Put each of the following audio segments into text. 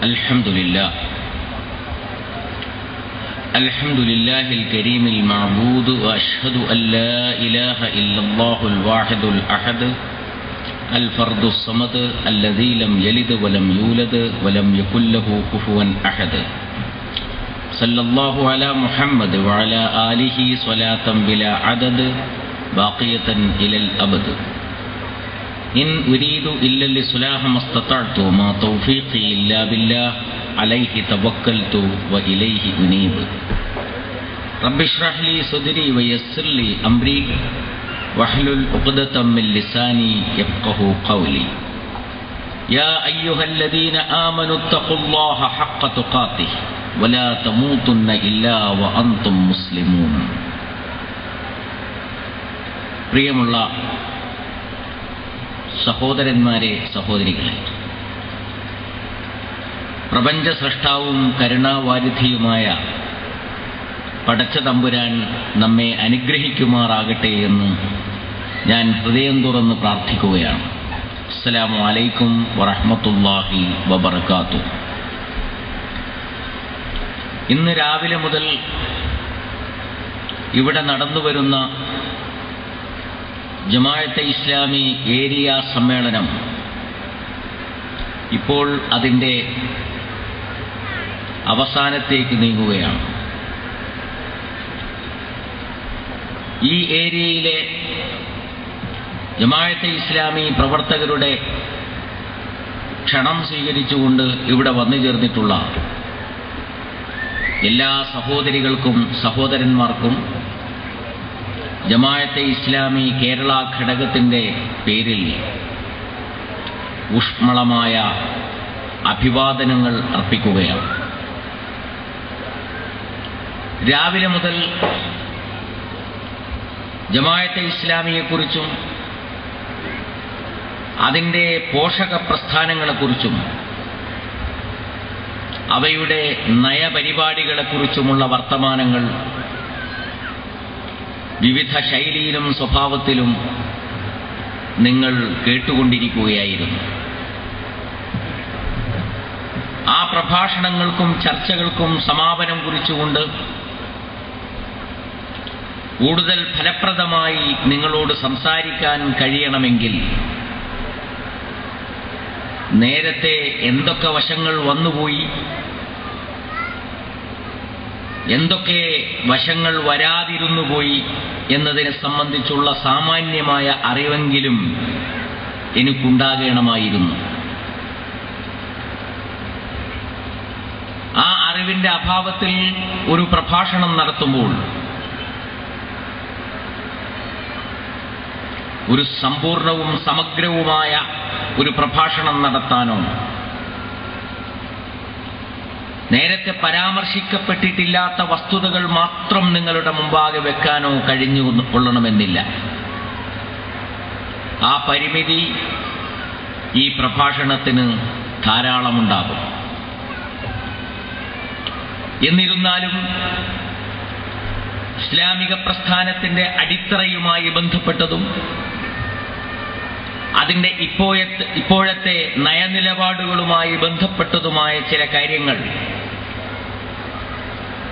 الحمد لله الكريم المعبود وأشهد أن لا إله إلا الله الواحد الأحد الفرد الصمد الذي لم يلد ولم يولد ولم يكن له كفوا أحد صلى الله على محمد وعلى آله صلاة بلا عدد باقية إلى الأبد إن أريد إلا الإصلاح ما استطعت ما توفيقي إلا بالله عليه توكلت وإليه أنيب رب اشرح لي صدري ويسر لي أمري واحلل عقدة من لساني يفقهوا قولي يا أيها الذين آمنوا اتقوا الله حق تقاته ولا تموتن إلا وأنتم مسلمون പ്രിയമുള്ള സഹോദരന്മാരെ, സഹോദരികളെ, പ്രപഞ്ച സൃഷ്ടാവും കരുണാവാരിധിയുമായ പടച്ച തമ്പുരാൻ നമ്മെ അനുഗ്രഹിക്കുമാറാകട്ടെ എന്ന് ഞാൻ ഹൃദയം തുറന്ന് പ്രാർത്ഥിക്കുകയാണ്. അസ്സലാമു അലൈക്കും വറഹ്മത്തുള്ളാഹി വബറകാതുഹു. ഇന്ന് രാവിലെ മുതൽ ഇവിടെ നടന്നുവരുന്ന ജമാഅത്തെ ഇസ്ലാമി ഏരിയ സമ്മേളനം ഇപ്പോൾ അതിൻ്റെ അവസാനത്തേക്ക് നീങ്ങുകയാണ്. ഈ ഏരിയയിലെ ജമാഅത്തെ ഇസ്ലാമി പ്രവർത്തകരുടെ ക്ഷണം സ്വീകരിച്ചുകൊണ്ട് ഇവിടെ വന്നു ചേർന്നിട്ടുള്ള എല്ലാ സഹോദരികൾക്കും സഹോദരന്മാർക്കും ജമാഅത്തെ ഇസ്ലാമി കേരള ഘടകത്തിൻ്റെ പേരിൽ ഊഷ്മളമായ അഭിവാദനങ്ങൾ അർപ്പിക്കുകയാണ്. രാവിലെ മുതൽ ജമാഅത്തെ ഇസ്ലാമിയെക്കുറിച്ചും അതിൻ്റെ പോഷക പ്രസ്ഥാനങ്ങളെക്കുറിച്ചും അവയുടെ നയപരിപാടികളെക്കുറിച്ചുമുള്ള വർത്തമാനങ്ങൾ വിവിധ ശൈലിയിലും സ്വഭാവത്തിലും നിങ്ങൾ കേട്ടുകൊണ്ടിരിക്കുകയായിരുന്നു. ആ പ്രഭാഷണങ്ങൾക്കും ചർച്ചകൾക്കും സമാപനം കുറിച്ചുകൊണ്ട് കൂടുതൽ ഫലപ്രദമായി നിങ്ങളോട് സംസാരിക്കാൻ കഴിയണമെങ്കിൽ നേരത്തെ എന്തൊക്കെ വശങ്ങൾ വന്നുപോയി, എന്തൊക്കെ വശങ്ങൾ വരാതിരുന്നുപോയി എന്നതിനെ സംബന്ധിച്ചുള്ള സാമാന്യമായ അറിവെങ്കിലും എനിക്കുണ്ടാകണമായിരുന്നു. ആ അറിവിന്റെ അഭാവത്തിൽ ഒരു പ്രഭാഷണം നടത്തുമ്പോൾ ഒരു സമ്പൂർണവും സമഗ്രവുമായ ഒരു പ്രഭാഷണം നടത്താനോ നേരത്തെ പരാമർശിക്കപ്പെട്ടിട്ടില്ലാത്ത വസ്തുതകൾ മാത്രം നിങ്ങളുടെ മുമ്പാകെ വെക്കാനോ കഴിഞ്ഞു കൊള്ളണമെന്നില്ല. ആ പരിമിതി ഈ പ്രഭാഷണത്തിന് ധാരാളമുണ്ടാകും. എന്നിരുന്നാലും ഇസ്ലാമിക പ്രസ്ഥാനത്തിന്റെ അടിത്തറയുമായി ബന്ധപ്പെട്ടതും അതിൻ്റെ ഇപ്പോഴത്തെ നയനിലപാടുകളുമായി ബന്ധപ്പെട്ടതുമായ ചില കാര്യങ്ങൾ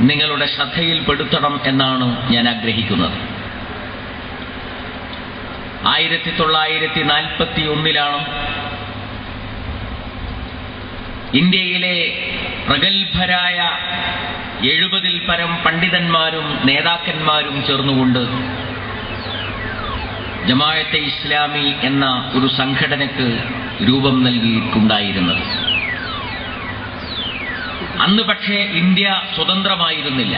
നിങ്ങളുടെ ശ്രദ്ധയിൽപ്പെടുത്തണം എന്നാണ് ഞാൻ ആഗ്രഹിക്കുന്നത്. 1941 ഇന്ത്യയിലെ പ്രഗത്ഭരായ 70-ൽ പരം പണ്ഡിതന്മാരും നേതാക്കന്മാരും ചേർന്നുകൊണ്ട് ജമാഅത്തെ ഇസ്ലാമി എന്ന ഒരു സംഘടനയ്ക്ക് രൂപം നൽകിയിട്ടുണ്ടായിരുന്നത്. അന്ന് പക്ഷേ ഇന്ത്യ സ്വതന്ത്രമായിരുന്നില്ല.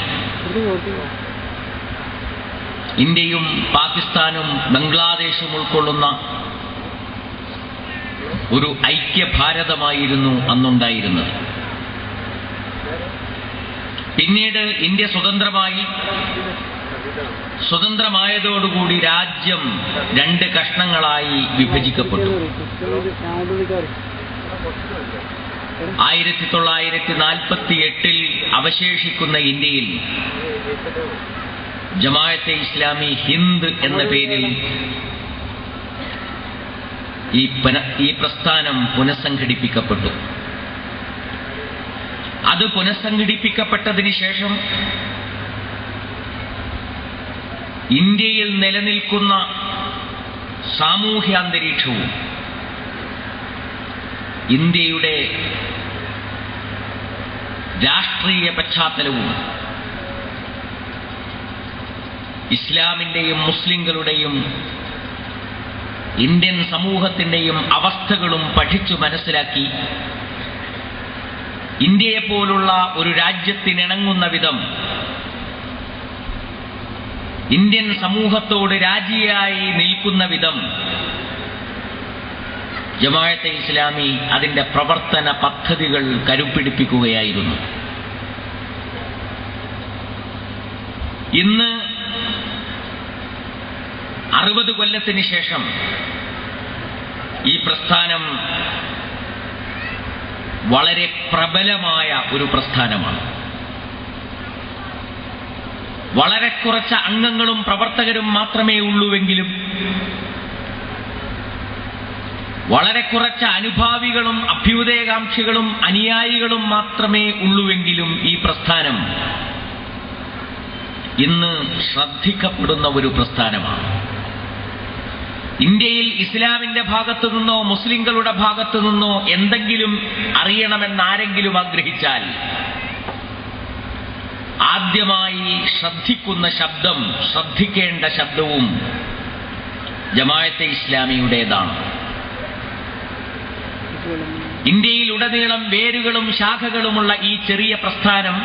ഇന്ത്യയും പാകിസ്ഥാനും ബംഗ്ലാദേശും ഉൾക്കൊള്ളുന്ന ഒരു ഐക്യഭാരതമായിരുന്നു അന്നുണ്ടായിരുന്നത്. പിന്നീട് ഇന്ത്യ സ്വതന്ത്രമായതോടുകൂടി രാജ്യം 2 കഷ്ണങ്ങളായി വിഭജിക്കപ്പെട്ടു. 1948 അവശേഷിക്കുന്ന ഇന്ത്യയിൽ ജമാഅത്തെ ഇസ്ലാമി ഹിന്ദ് എന്ന പേരിൽ ഈ പ്രസ്ഥാനം പുനഃസംഘടിപ്പിക്കപ്പെട്ടു. അത് പുനഃസംഘടിപ്പിക്കപ്പെട്ടതിന് ശേഷം ഇന്ത്യയിൽ നിലനിൽക്കുന്ന സാമൂഹ്യ അന്തരീക്ഷവും ഇന്ത്യയുടെ രാഷ്ട്രീയ പശ്ചാത്തലവും ഇസ്ലാമിൻ്റെയും മുസ്ലിങ്ങളുടെയും ഇന്ത്യൻ സമൂഹത്തിൻ്റെയും അവസ്ഥകളും പഠിച്ചു മനസ്സിലാക്കി ഇന്ത്യയെപ്പോലുള്ള ഒരു രാജ്യത്തിനിണങ്ങുന്ന വിധം ഇന്ത്യൻ സമൂഹത്തോട് രാജിയായി നിൽക്കുന്ന വിധം ജമാഅത്തെ ഇസ്ലാമി അതിൻ്റെ പ്രവർത്തന പദ്ധതികൾ കരുപ്പിടിപ്പിക്കുകയായിരുന്നു. ഇന്ന് 60 കൊല്ലത്തിന് ശേഷം ഈ പ്രസ്ഥാനം വളരെ പ്രബലമായ ഒരു പ്രസ്ഥാനമാണ്. വളരെ കുറച്ച് അംഗങ്ങളും പ്രവർത്തകരും മാത്രമേ ഉള്ളൂവെങ്കിലും വളരെ കുറച്ച് അനുഭാവികളും അഭ്യുദയകാംക്ഷികളും അനുയായികളും മാത്രമേ ഉള്ളൂവെങ്കിലും ഈ പ്രസ്ഥാനം ഇന്ന് ശ്രദ്ധിക്കപ്പെടുന്ന ഒരു പ്രസ്ഥാനമാണ്. ഇന്ത്യയിൽ ഇസ്ലാമിന്റെ ഭാഗത്തു നിന്നോ മുസ്ലിങ്ങളുടെ ഭാഗത്തു നിന്നോ എന്തെങ്കിലും അറിയണമെന്നാരെങ്കിലും ആഗ്രഹിച്ചാൽ ആദ്യമായി ശ്രദ്ധിക്കുന്ന ശബ്ദം, ശ്രദ്ധിക്കേണ്ട ശബ്ദവും ജമാഅത്തെ ഇസ്ലാമിയുടേതാണ്. ഇന്ത്യയിലുടനീളം വേരുകളും ശാഖകളുമുള്ള ഈ ചെറിയ പ്രസ്ഥാനം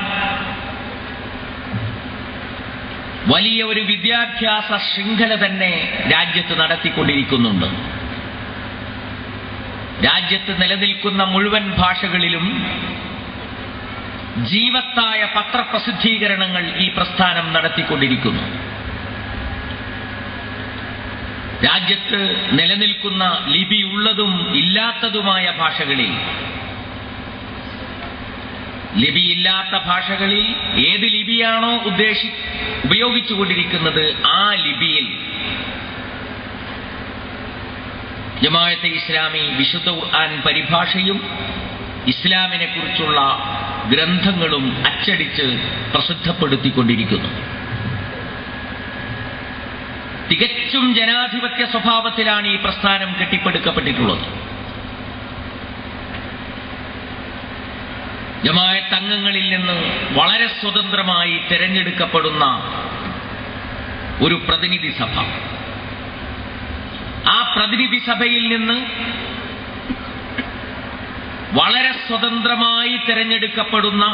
വലിയ ഒരു വിദ്യാഭ്യാസ ശൃംഖല തന്നെ രാജ്യത്ത് നടത്തിക്കൊണ്ടിരിക്കുന്നുണ്ട്. രാജ്യത്ത് നിലനിൽക്കുന്ന മുഴുവൻ ഭാഷകളിലും ജീവത്തായ പത്രപ്രസിദ്ധീകരണങ്ങൾ ഈ പ്രസ്ഥാനം നടത്തിക്കൊണ്ടിരിക്കുന്നു. രാജ്യത്ത് നിലനിൽക്കുന്ന ലിപിയുള്ളതും ഇല്ലാത്തതുമായ ഭാഷകളിൽ, ലിപിയില്ലാത്ത ഭാഷകളിൽ ഏത് ലിപിയാണോ ഉപയോഗിച്ചുകൊണ്ടിരിക്കുന്നത് ആ ലിപിയിൽ ജമാഅത്തെ ഇസ്ലാമി വിശുദ്ധ ഖുർആൻ പരിഭാഷയും ഇസ്ലാമിനെ കുറിച്ചുള്ള ഗ്രന്ഥങ്ങളും അച്ചടിച്ച് പ്രസിദ്ധപ്പെടുത്തിക്കൊണ്ടിരിക്കുന്നു. തികച്ചും ജനാധിപത്യ സ്വഭാവത്തിലാണ് ഈ പ്രസ്ഥാനം കെട്ടിപ്പടുക്കപ്പെട്ടിട്ടുള്ളത്. ജമാഅത്ത് അംഗങ്ങളിൽ നിന്ന് വളരെ സ്വതന്ത്രമായി തിരഞ്ഞെടുക്കപ്പെടുന്ന ഒരു പ്രതിനിധി സഭ, ആ പ്രതിനിധി സഭയിൽ നിന്ന് വളരെ സ്വതന്ത്രമായി തിരഞ്ഞെടുക്കപ്പെടുന്ന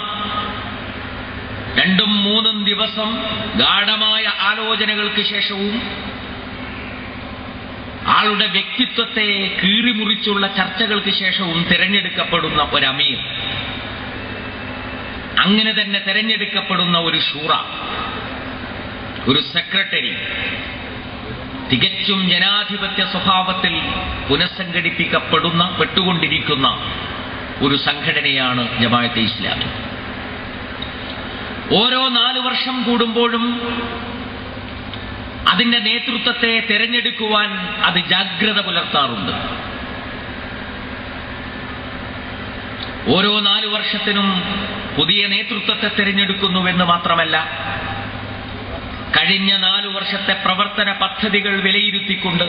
2-3 ദിവസം ഗാഢമായ ആലോചനകൾക്ക് ശേഷവും ആളുടെ വ്യക്തിത്വത്തെ കീറിമുറിച്ചുള്ള ചർച്ചകൾക്ക് ശേഷവും തിരഞ്ഞെടുക്കപ്പെടുന്ന ഒരു അമീർ, അങ്ങനെ തന്നെ തിരഞ്ഞെടുക്കപ്പെടുന്ന ഒരു ഷൂറ, ഒരു സെക്രട്ടറി, തികച്ചും ജനാധിപത്യ സ്വഭാവത്തിൽ പെട്ടുകൊണ്ടിരിക്കുന്ന ഒരു സംഘടനയാണ് ജമാഅത്തെ ഇസ്ലാമി. ഓരോ 4 വർഷം കൂടുമ്പോഴും അതിന്റെ നേതൃത്വത്തെ തിരഞ്ഞെടുക്കുവാൻ അത് ജാഗ്രത പുലർത്താറുണ്ട്. ഓരോ 4 വർഷത്തിനും പുതിയ നേതൃത്വത്തെ തിരഞ്ഞെടുക്കുന്നുവെന്ന് മാത്രമല്ല, കഴിഞ്ഞ 4 വർഷത്തെ പ്രവർത്തന പദ്ധതികൾ വിലയിരുത്തിക്കൊണ്ട്,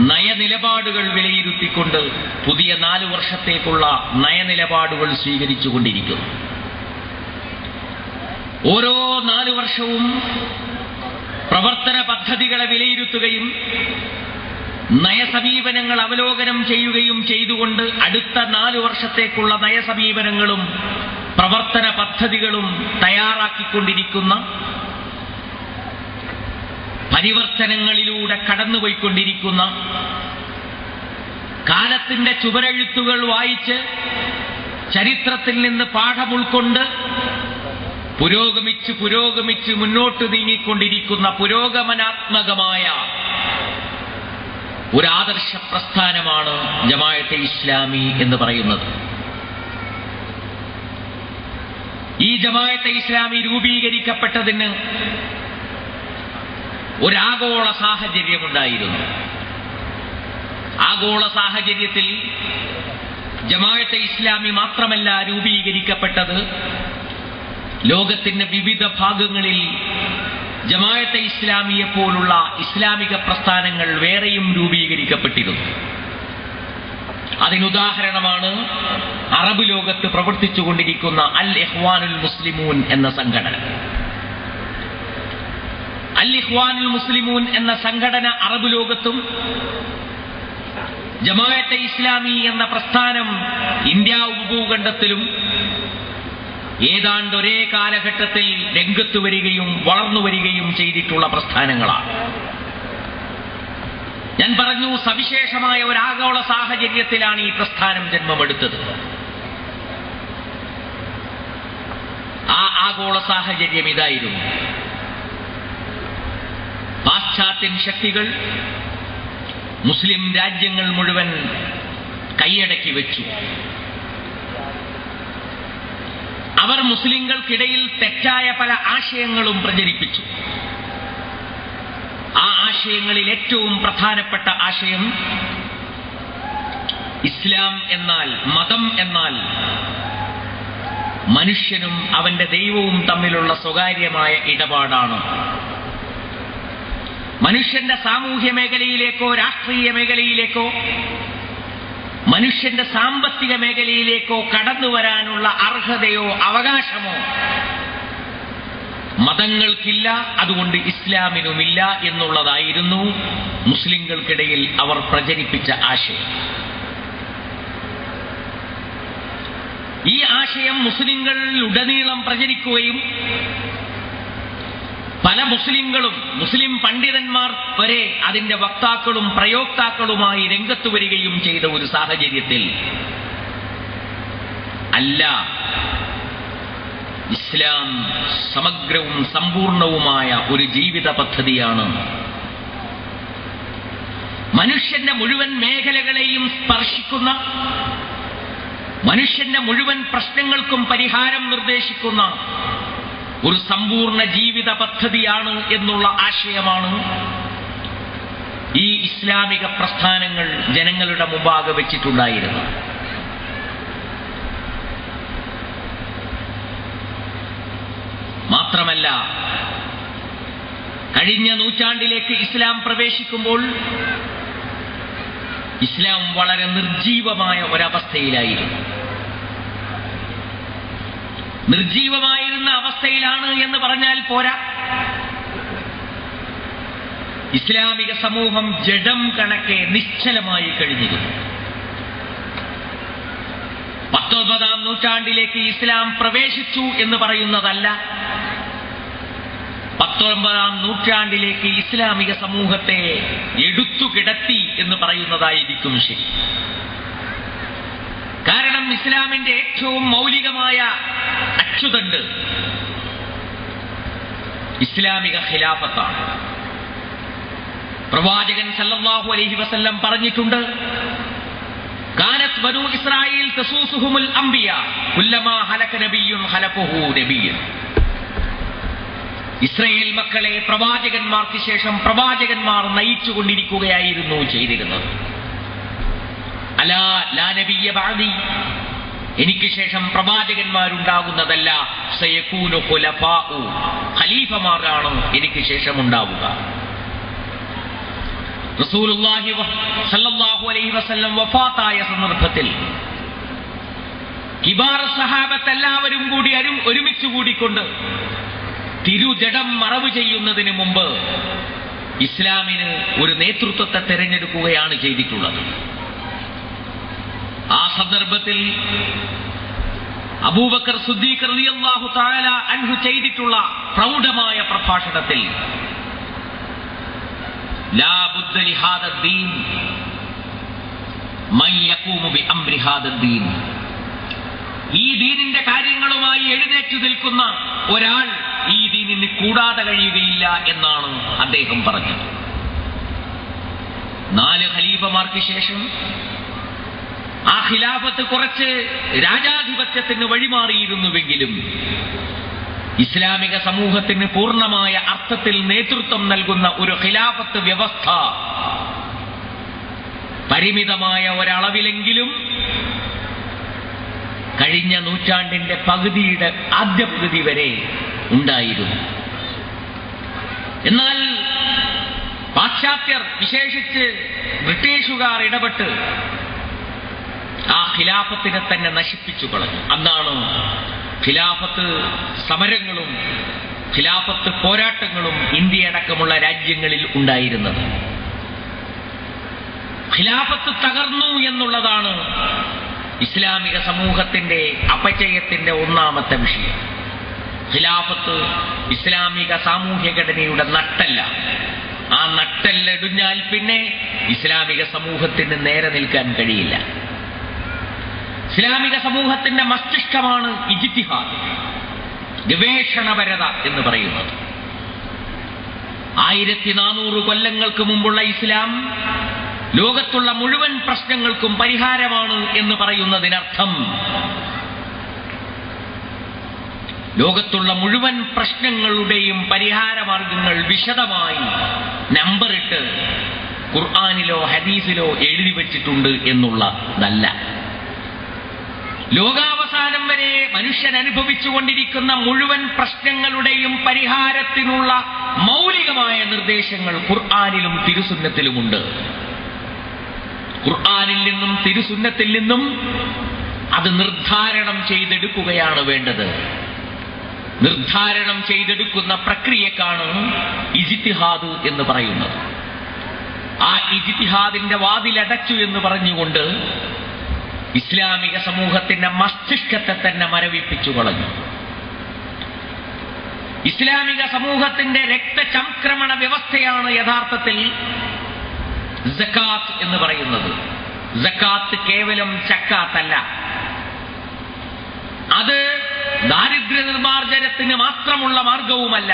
നയനിലപാടുകൾ വിലയിരുത്തിക്കൊണ്ട് പുതിയ 4 വർഷത്തേക്കുള്ള നയനിലപാടുകൾ സ്വീകരിച്ചുകൊണ്ടിരിക്കുന്നു. ഓരോ 4 വർഷവും പ്രവർത്തന പദ്ധതികളെ വിലയിരുത്തുകയും നയസമീപനങ്ങൾ അവലോകനം ചെയ്യുകയും ചെയ്തുകൊണ്ട് അടുത്ത 4 വർഷത്തേക്കുള്ള നയസമീപനങ്ങളും പ്രവർത്തന പദ്ധതികളും തയ്യാറാക്കിക്കൊണ്ടിരിക്കുന്ന, പരിവർത്തനങ്ങളിലൂടെ കടന്നുപോയിക്കൊണ്ടിരിക്കുന്ന, കാലത്തിന്റെ ചുവരെഴുത്തുകൾ വായിച്ച് ചരിത്രത്തിൽ നിന്ന് പാഠം ഉൾക്കൊണ്ട് പുരോഗമിച്ച് മുന്നോട്ട് നീങ്ങിക്കൊണ്ടിരിക്കുന്ന പുരോഗമനാത്മകമായ ഒരു ആദർശ പ്രസ്ഥാനമാണ് ജമാഅത്തെ ഇസ്ലാമി എന്ന് പറയുന്നത്. ഈ ജമാഅത്തെ ഇസ്ലാമി രൂപീകരിക്കപ്പെട്ടതിന് ഒരാഗോള സാഹചര്യമുണ്ടായിരുന്നു. ആഗോള സാഹചര്യത്തിൽ ജമാഅത്തെ ഇസ്ലാമി മാത്രമല്ല രൂപീകരിക്കപ്പെട്ടത്, ലോകത്തിന്റെ വിവിധ ഭാഗങ്ങളിൽ ജമാഅത്തെ ഇസ്ലാമിയെ പോലുള്ള ഇസ്ലാമിക പ്രസ്ഥാനങ്ങൾ വേറെയും രൂപീകരിക്കപ്പെട്ടിരുന്നു. അതിനുദാഹരണമാണ് അറബ് ലോകത്ത് പ്രവർത്തിച്ചുകൊണ്ടിരിക്കുന്ന അൽ ഇഖ്വാനുൽ മുസ്ലിമൂൻ എന്ന സംഘടന. അൽ ഇഖ്വാനുൽ മുസ്ലിമൂൻ എന്ന സംഘടന അറബ് ലോകത്തും ജമാഅത്തെ ഇസ്ലാമി എന്ന പ്രസ്ഥാനം ഇന്ത്യ ഉപഭൂഖണ്ഡത്തിലും ഏതാണ്ട് ഒരേ കാലഘട്ടത്തിൽ രംഗത്ത് വരികയും വളർന്നു വരികയും ചെയ്തിട്ടുള്ള പ്രസ്ഥാനങ്ങളാണ്. ഞാൻ പറഞ്ഞു, സവിശേഷമായ ഒരാഗോള സാഹചര്യത്തിലാണ് ഈ പ്രസ്ഥാനം ജന്മമെടുത്തത്. ആ ആഗോള സാഹചര്യം ഇതായിരുന്നു: പാശ്ചാത്യൻ ശക്തികൾ മുസ്ലിം രാജ്യങ്ങൾ മുഴുവൻ കൈയടക്കി വെച്ചു. അവർ മുസ്ലിങ്ങൾക്കിടയിൽ തെറ്റായ പല ആശയങ്ങളും പ്രചരിപ്പിച്ചു. ആ ആശയങ്ങളിൽ ഏറ്റവും പ്രധാനപ്പെട്ട ആശയം ഇസ്ലാം എന്നാൽ, മതം എന്നാൽ മനുഷ്യനും അവന്റെ ദൈവവും തമ്മിലുള്ള സ്വകാര്യമായ ഇടപാടാണ്. മനുഷ്യന്റെ സാമൂഹ്യ മേഖലയിലേക്കോ രാഷ്ട്രീയ മേഖലയിലേക്കോ മനുഷ്യന്റെ സാമ്പത്തിക മേഖലയിലേക്കോ കടന്നു വരാനുള്ള അർഹതയോ അവകാശമോ മതങ്ങൾക്കില്ല, അതുകൊണ്ട് ഇസ്ലാമിനുമില്ല എന്നുള്ളതായിരുന്നു മുസ്ലിങ്ങൾക്കിടയിൽ അവർ പ്രചരിപ്പിച്ച ആശയം. ഈ ആശയം മുസ്ലിങ്ങളിലുടനീളം പ്രചരിക്കുകയും പല മുസ്ലിങ്ങളും, മുസ്ലിം പണ്ഡിതന്മാർ വരെ അതിന്റെ വക്താക്കളും പ്രയോക്താക്കളുമായി രംഗത്ത് വരികയും ചെയ്ത ഒരു സാഹചര്യത്തിൽ അല്ല, ഇസ്ലാം സമഗ്രവും സമ്പൂർണവുമായ ഒരു ജീവിത പദ്ധതിയാണ്. മനുഷ്യന്റെ മുഴുവൻ മേഖലകളെയും സ്പർശിക്കുന്ന, മനുഷ്യന്റെ മുഴുവൻ പ്രശ്നങ്ങൾക്കും പരിഹാരം നിർദ്ദേശിക്കുന്ന ഒരു സമ്പൂർണ്ണ ജീവിത പദ്ധതിയാണ് എന്നുള്ള ആശയമാണ് ഈ ഇസ്ലാമിക പ്രസ്ഥാനങ്ങൾ ജനങ്ങളുടെ മുമ്പാകെ വെച്ചിട്ടുണ്ടായിരുന്നത്. മാത്രമല്ല, കഴിഞ്ഞ നൂറ്റാണ്ടിലേക്ക് ഇസ്ലാം പ്രവേശിക്കുമ്പോൾ ഇസ്ലാം വളരെ നിർജീവമായ ഒരവസ്ഥയിലായിരുന്നു. നിർജീവമായിരുന്ന അവസ്ഥയിലാണ് എന്ന് പറഞ്ഞാൽ പോരാ, ഇസ്ലാമിക സമൂഹം ജഡം കണക്കെ നിശ്ചലമായി കഴിഞ്ഞിരുന്നു. 19ാം നൂറ്റാണ്ടിലേക്ക് ഇസ്ലാം പ്രവേശിച്ചു എന്ന് പറയുന്നതല്ല, 19ാം നൂറ്റാണ്ടിലേക്ക് ഇസ്ലാമിക സമൂഹത്തെ എടുത്തു കിടത്തി എന്ന് പറയുന്നതായിരിക്കും ശരി. കാരണം ഇസ്ലാമിന്റെ ഏറ്റവും മൗലികമായ അച്ചുതണ്ട് ഇസ്ലാമിക ഖിലാഫത്താണ്. പ്രവാചകൻ സല്ലല്ലാഹു അലൈഹി വസല്ലം പറഞ്ഞിട്ടുണ്ട്, കാനത് ബനൂ ഇസ്രായീൽ തസൂസുഹുമുൽ അംബിയാ കുല്ലമാ ഹലക നബിയ്യുൻ ഖലഫഹു നബിയ്യുൻ. ഇസ്രായേൽ മക്കളെ പ്രവാചകന്മാർക്ക് ശേഷം പ്രവാചകന്മാർ നയിച്ചുകൊണ്ടിരിക്കുകയായിരുന്നു ചെയ്തിരുന്നത്. അലാ ലാ നബിയ്യ ബഅദി, എനിക്ക് ശേഷം പ്രവാചകന്മാരുണ്ടാകുന്നതല്ല, സയകൂനു ഖുലഫാഉ, ഖലീഫമാരാണ് എനിക്ക് ശേഷം ഉണ്ടാവുക. റസൂലുള്ളാഹി സല്ലല്ലാഹു അലൈഹി വസല്ലം വഫാത്തായ സന്ദർഭത്തിൽ കിബാർ സഹാബത്ത് എല്ലാവരും കൂടി ഒരുമിച്ച് കൂടിക്കൊണ്ട് തിരുജടം മറവ് ചെയ്യുന്നതിന് മുമ്പ് ഇസ്ലാമിന് ഒരു നേതൃത്വത്തെ തെരഞ്ഞെടുക്കുകയാണ് ചെയ്തിട്ടുള്ളത്. ആ സന്ദർഭത്തിൽ അബൂബക്കർ സിദ്ദീഖ് റളിയല്ലാഹു തആല അൻഹു ചെയ്തിട്ടുള്ള പ്രൗഢമായ പ്രഭാഷണത്തിൽ ലാ ബുദ്ദ ലിഹാദദ്ദീൻ മൻ യഖൂമു ബിഅംരി ഹാദദ്ദീൻ, ഈ ദീനിന്റെ കാര്യങ്ങളുമായി എഴുന്നേറ്റു നിൽക്കുന്ന ഒരാൾ ഈ ദീനിന് കൂടാതെ കഴിയുകയില്ല എന്നാണ് അദ്ദേഹം പറഞ്ഞത്. 4 ഖലീഫമാർക്ക് ശേഷം ആ ഖിലാഫത്ത് കുറച്ച് രാജാധിപത്യത്തിന് വഴിമാറിയിരുന്നുവെങ്കിലും ഇസ്ലാമിക സമൂഹത്തിന് പൂർണ്ണമായ അർത്ഥത്തിൽ നേതൃത്വം നൽകുന്ന ഒരു ഖിലാഫത്ത് വ്യവസ്ഥ പരിമിതമായ ഒരളവിലെങ്കിലും കഴിഞ്ഞ നൂറ്റാണ്ടിന്റെ പകുതിയുടെ ആദ്യ പകുതി വരെ ഉണ്ടായിരുന്നു. എന്നാൽ പാശ്ചാത്യർ, വിശേഷിച്ച് ബ്രിട്ടീഷുകാർ ഇടപെട്ട് ആ ഖിലാഫത്തിനെ തന്നെ നശിപ്പിച്ചു കളഞ്ഞു. അന്നാണ് ഖിലാഫത്ത് സമരങ്ങളും ഖിലാഫത്ത് പോരാട്ടങ്ങളും ഇന്ത്യയടക്കമുള്ള രാജ്യങ്ങളിൽ ഉണ്ടായിരുന്നത്. ഖിലാഫത്ത് തകർന്നു എന്നുള്ളതാണ് ഇസ്ലാമിക സമൂഹത്തിന്റെ അപചയത്തിന്റെ ഒന്നാമത്തെ വിഷയം. ഖിലാഫത്ത് ഇസ്ലാമിക സാമൂഹ്യഘടനയുടെ നട്ടല്ല. ആ നട്ടെല്ലൊടിഞ്ഞാൽ പിന്നെ ഇസ്ലാമിക സമൂഹത്തിന് നേരെ നിൽക്കാൻ കഴിയില്ല. ഇസ്ലാമിക സമൂഹത്തിന്റെ മസ്തിഷ്കമാണ് ഇജ്തിഹാദ്, ഗവേഷണപരത എന്ന് പറയുന്നത്. 1400 കൊല്ലങ്ങൾക്ക് മുമ്പുള്ള ഇസ്ലാം ലോകത്തുള്ള മുഴുവൻ പ്രശ്നങ്ങൾക്കും പരിഹാരമാണ് എന്ന് പറയുന്നതിനർത്ഥം ലോകത്തുള്ള മുഴുവൻ പ്രശ്നങ്ങളുടെയും പരിഹാരമാർഗങ്ങൾ വിശദമായി നമ്പറിട്ട് ഖുർആനിലോ ഹദീസിലോ എഴുതി വച്ചിട്ടുണ്ട് എന്നുള്ളതല്ല. ലോകാവസാനം വരെ മനുഷ്യൻ അനുഭവിച്ചുകൊണ്ടിരിക്കുന്ന മുഴുവൻ പ്രശ്നങ്ങളുടെയും പരിഹാരത്തിനുള്ള മൗലികമായ നിർദ്ദേശങ്ങൾ ഖുർആനിലും തിരുസുന്നത്തിലുമുണ്ട്. ഖുർആനിൽ നിന്നും തിരുസുന്നത്തിൽ നിന്നും അത് നിർദ്ധാരണം ചെയ്തെടുക്കുകയാണ് വേണ്ടത്. നിർദ്ധാരണം ചെയ്തെടുക്കുന്ന പ്രക്രിയക്കാണ് ഇജ്തിഹാദ് എന്ന് പറയുന്നത്. ആ ഇജ്തിഹാദിന്റെ വാതിലടച്ചു എന്ന് പറഞ്ഞുകൊണ്ട് ഇസ്ലാമിക സമൂഹത്തിന്റെ മസ്തിഷ്കത്തെ തന്നെ മരവിപ്പിച്ചു കളഞ്ഞു. ഇസ്ലാമിക സമൂഹത്തിന്റെ രക്തചംക്രമണ വ്യവസ്ഥയാണ് യഥാർത്ഥത്തിൽ സക്കാത്ത് എന്ന് പറയുന്നത്. സക്കാത്ത് കേവലം ചക്കാത്തല്ല, അത് ദാരിദ്ര്യ നിർമ്മാർജ്ജനത്തിന് മാത്രമുള്ള മാർഗവുമല്ല.